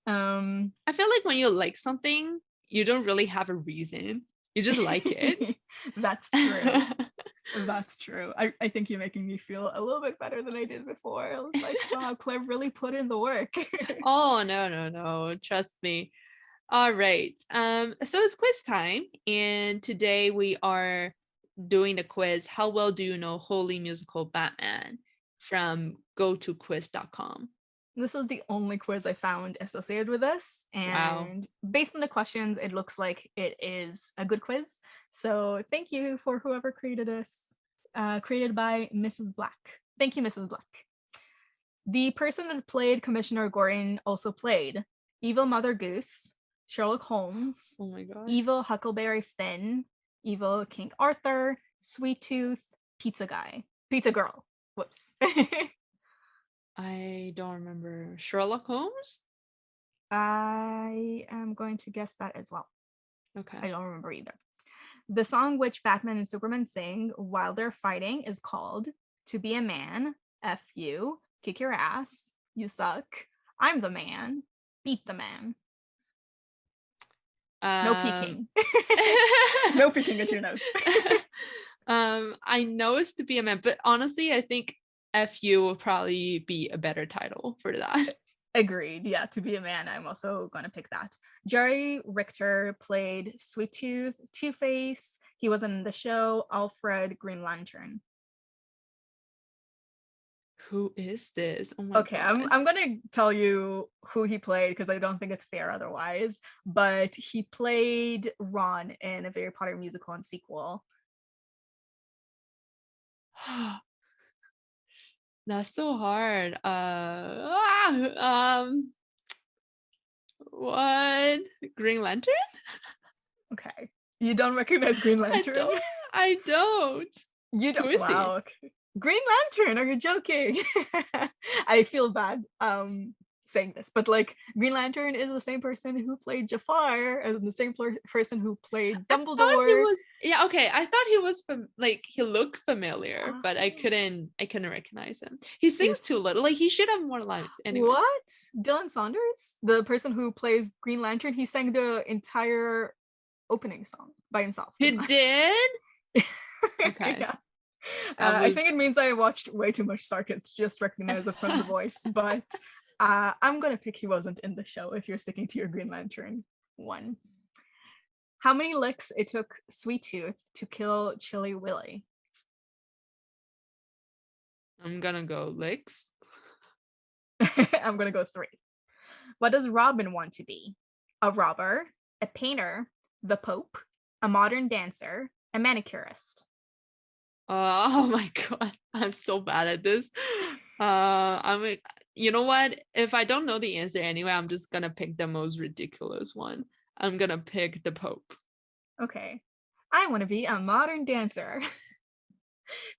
I feel like when you like something, you don't really have a reason. You just like it. That's true. That's true. I think you're making me feel a little bit better than I did before. I was like, wow, Claire really put in the work. Oh, no. Trust me. All right. So it's quiz time. And today we are doing the quiz. How well do you know Holy Musical Batman from gotoquiz.com? This is the only quiz I found associated with this. And based on the questions, it looks like it is a good quiz. So thank you for whoever created this. Created by Mrs. Black. Thank you, Mrs. Black. The person that played Commissioner Gordon also played Evil Mother Goose, Sherlock Holmes, oh my God, Evil Huckleberry Finn, Evil King Arthur, Sweet Tooth, Pizza Girl. Whoops. I don't remember. Sherlock Holmes? I am going to guess that as well. Okay. I don't remember either. The song which Batman and Superman sing while they're fighting is called To Be a Man, F You, Kick Your Ass, You Suck, I'm the Man, Beat the Man. No peeking. No peeking at your notes. I know it's to be a man, but honestly, I think FU will probably be a better title for that. Agreed. Yeah, to be a man, I'm also gonna pick that. Jerry Richter played Sweet Tooth, Two-Face. He was in the show Alfred Green Lantern. Who is this? Oh my Okay, god. I'm gonna tell you who he played because I don't think it's fair otherwise. But he played Ron in a Harry Potter musical and sequel. That's so hard. What? Green Lantern? Okay, you don't recognize Green I Lantern? don't. I don't. You Who don't. is he? Wow. Okay. Green Lantern, are you joking? I feel bad saying this, but like Green Lantern is the same person who played Jafar as the same person who played I thought he Dumbledore. was, yeah, okay. I thought he was from, like, he looked familiar, but I Oh, couldn't recognize him. He sings it's too little. Like, he should have more lines. Anyway. what? Dylan Saunders, the person who plays Green Lantern, he sang the entire opening song by himself. He Pretty much. did? Okay. Yeah. I I was think it means I watched way too much Star Kids to just recognize it from the voice, but I'm gonna pick he wasn't in the show if you're sticking to your Green Lantern one. How many licks it took Sweet Tooth to kill Chili Willy? I'm gonna go licks. I'm gonna go 3. What does Robin want to be? A robber, a painter, the Pope, a modern dancer, a manicurist. Oh my god, I'm so bad at this. You know what? If I don't know the answer anyway, I'm just gonna pick the most ridiculous one. I'm gonna pick the Pope. Okay. I want to be a modern dancer.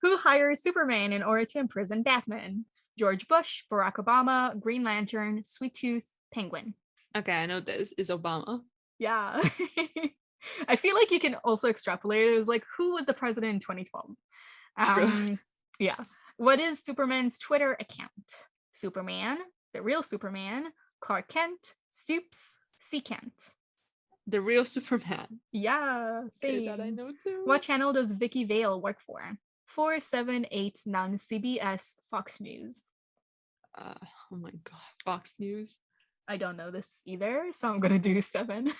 Who hires Superman in order to imprison Batman? George Bush, Barack Obama, Green Lantern, Sweet Tooth, Penguin. Okay, I know this is Obama. Yeah. I feel like you can also extrapolate it as like who was the president in 2012? True. Yeah. What is Superman's Twitter account? Superman, the real Superman, Clark Kent, Stoops, C. Kent. The real Superman. Yeah, Okay, that I same. know too. What channel does Vicky Vale work for? 4, 7, 8, 9, CBS, Fox News. Oh my god, Fox News. I don't know this either, so I'm gonna do 7.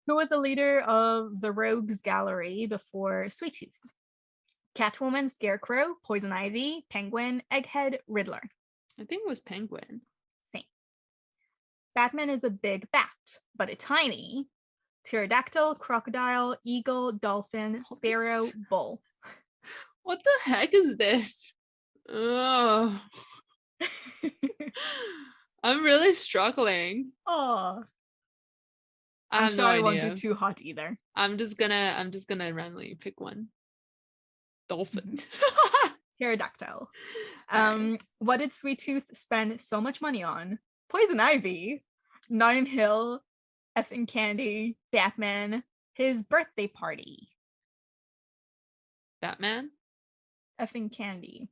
Who was the leader of the Rogues Gallery before Sweet Tooth? Catwoman, Scarecrow, Poison Ivy, Penguin, Egghead, Riddler. I think it was Penguin. Same. Batman is a big bat, but a tiny pterodactyl, crocodile, eagle, dolphin, sparrow, bull. What the heck is this? Oh, I'm really struggling. Oh, I I'm have sure no I won't idea. do too hot either. I'm just gonna randomly pick one. Dolphin. Pterodactyl. Right. What did Sweet Tooth spend so much money on? Poison Ivy, Notting Hill, effing candy, Batman, his birthday party. Batman. Effing candy.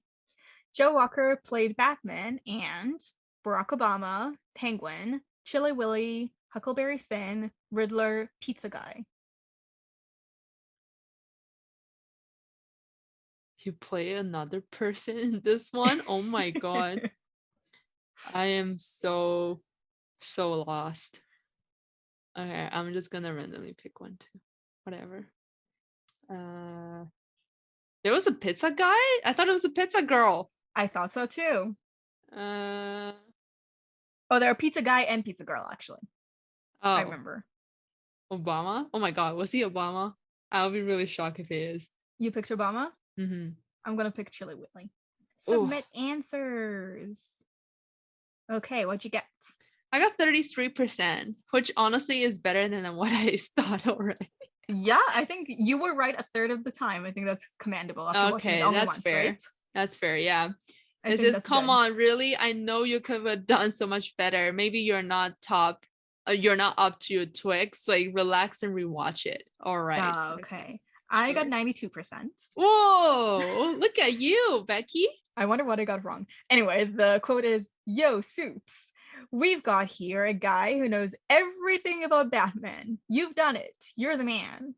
Joe Walker played Batman and Barack Obama, Penguin, Chili Willy, Huckleberry Finn, Riddler, Pizza Guy. You play another person in this one? Oh my god. I am so lost. Okay, I'm just gonna randomly pick one too. Whatever. There was a pizza guy? I thought it was a pizza girl. I thought so too. Uh Oh, there are Pizza Guy and Pizza Girl, actually. I oh, remember. Obama? Oh my god, was he Obama? I'll be really shocked if he is. You picked Obama? Mm-hmm. I'm going to pick Chili Whitley. Ooh. Submit answers. Okay, what'd you get? I got 33%, which honestly is better than what I thought already. Yeah, I think you were right a third of the time. I think that's commendable after watching it only that's once, fair. right? That's fair, yeah. I It think says, that's come good. on, really? I know you could have done so much better. Maybe you're not you're not up to your Twix. Like, relax and rewatch it. All right. Oh, okay. I got 92%. Whoa, look at you, Becky. I wonder what I got wrong. Anyway, the quote is, "Yo, Soups, we've got here a guy who knows everything about Batman. You've done it. You're the man."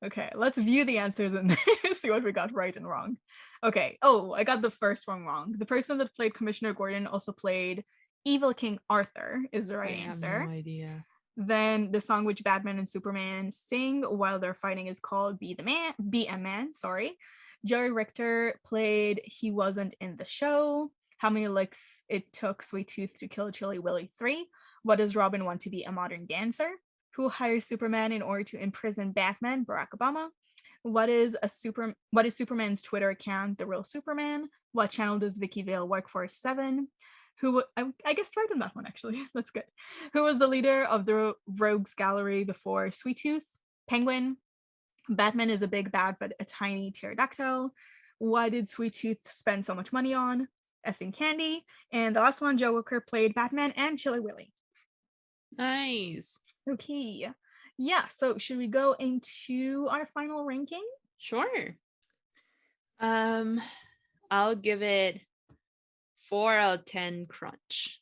Okay, let's view the answers and see what we got right and wrong. Okay. Oh, I got the first one wrong. The person that played Commissioner Gordon also played Evil King Arthur, is the I right have answer. no idea. Then the song which Batman and Superman sing while they're fighting is called Be a Man, sorry. Jerry Richter played He Wasn't in the Show. How many licks it took Sweet Tooth to kill Chili Willy 3. What does Robin want to be a modern dancer? Who hires Superman in order to imprison Batman? Barack Obama. What is Superman's Twitter account? The Real Superman. What channel does Vicky Vale work for? 7. I guess right in that one actually. That's good. Who was the leader of the Rogues Gallery before Sweet Tooth? Penguin. Batman is a big bag but a tiny pterodactyl. Why did Sweet Tooth spend so much money on? Effing candy. And the last one, Joe Walker played Batman and Chili Willy. Nice. Okay. Yeah, so should we go into our final ranking? Sure. I'll give it 4 out of 10 crunch.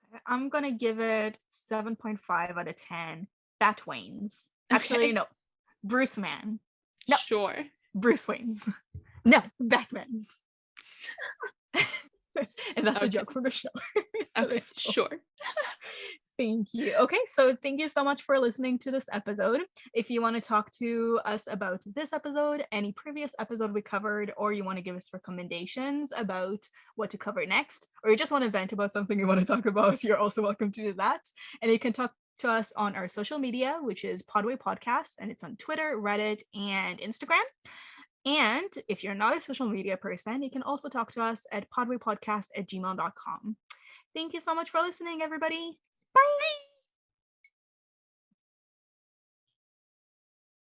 Okay, I'm gonna give it 7.5 out of 10 Batwains. Okay. Actually, no. Bruce Man. No. Sure. Bruce Wayne's. No, Batman's. And that's a joke for the show. Okay, sure. Thank you. Okay, so thank you so much for listening to this episode. If you want to talk to us about this episode, any previous episode we covered, or you want to give us recommendations about what to cover next, or you just want to vent about something you want to talk about, you're also welcome to do that. And you can talk to us on our social media, which is Podway Podcast, and it's on Twitter, Reddit, and Instagram. And if you're not a social media person, you can also talk to us at podwaypodcast@gmail.com. Thank you so much for listening, everybody. Bye.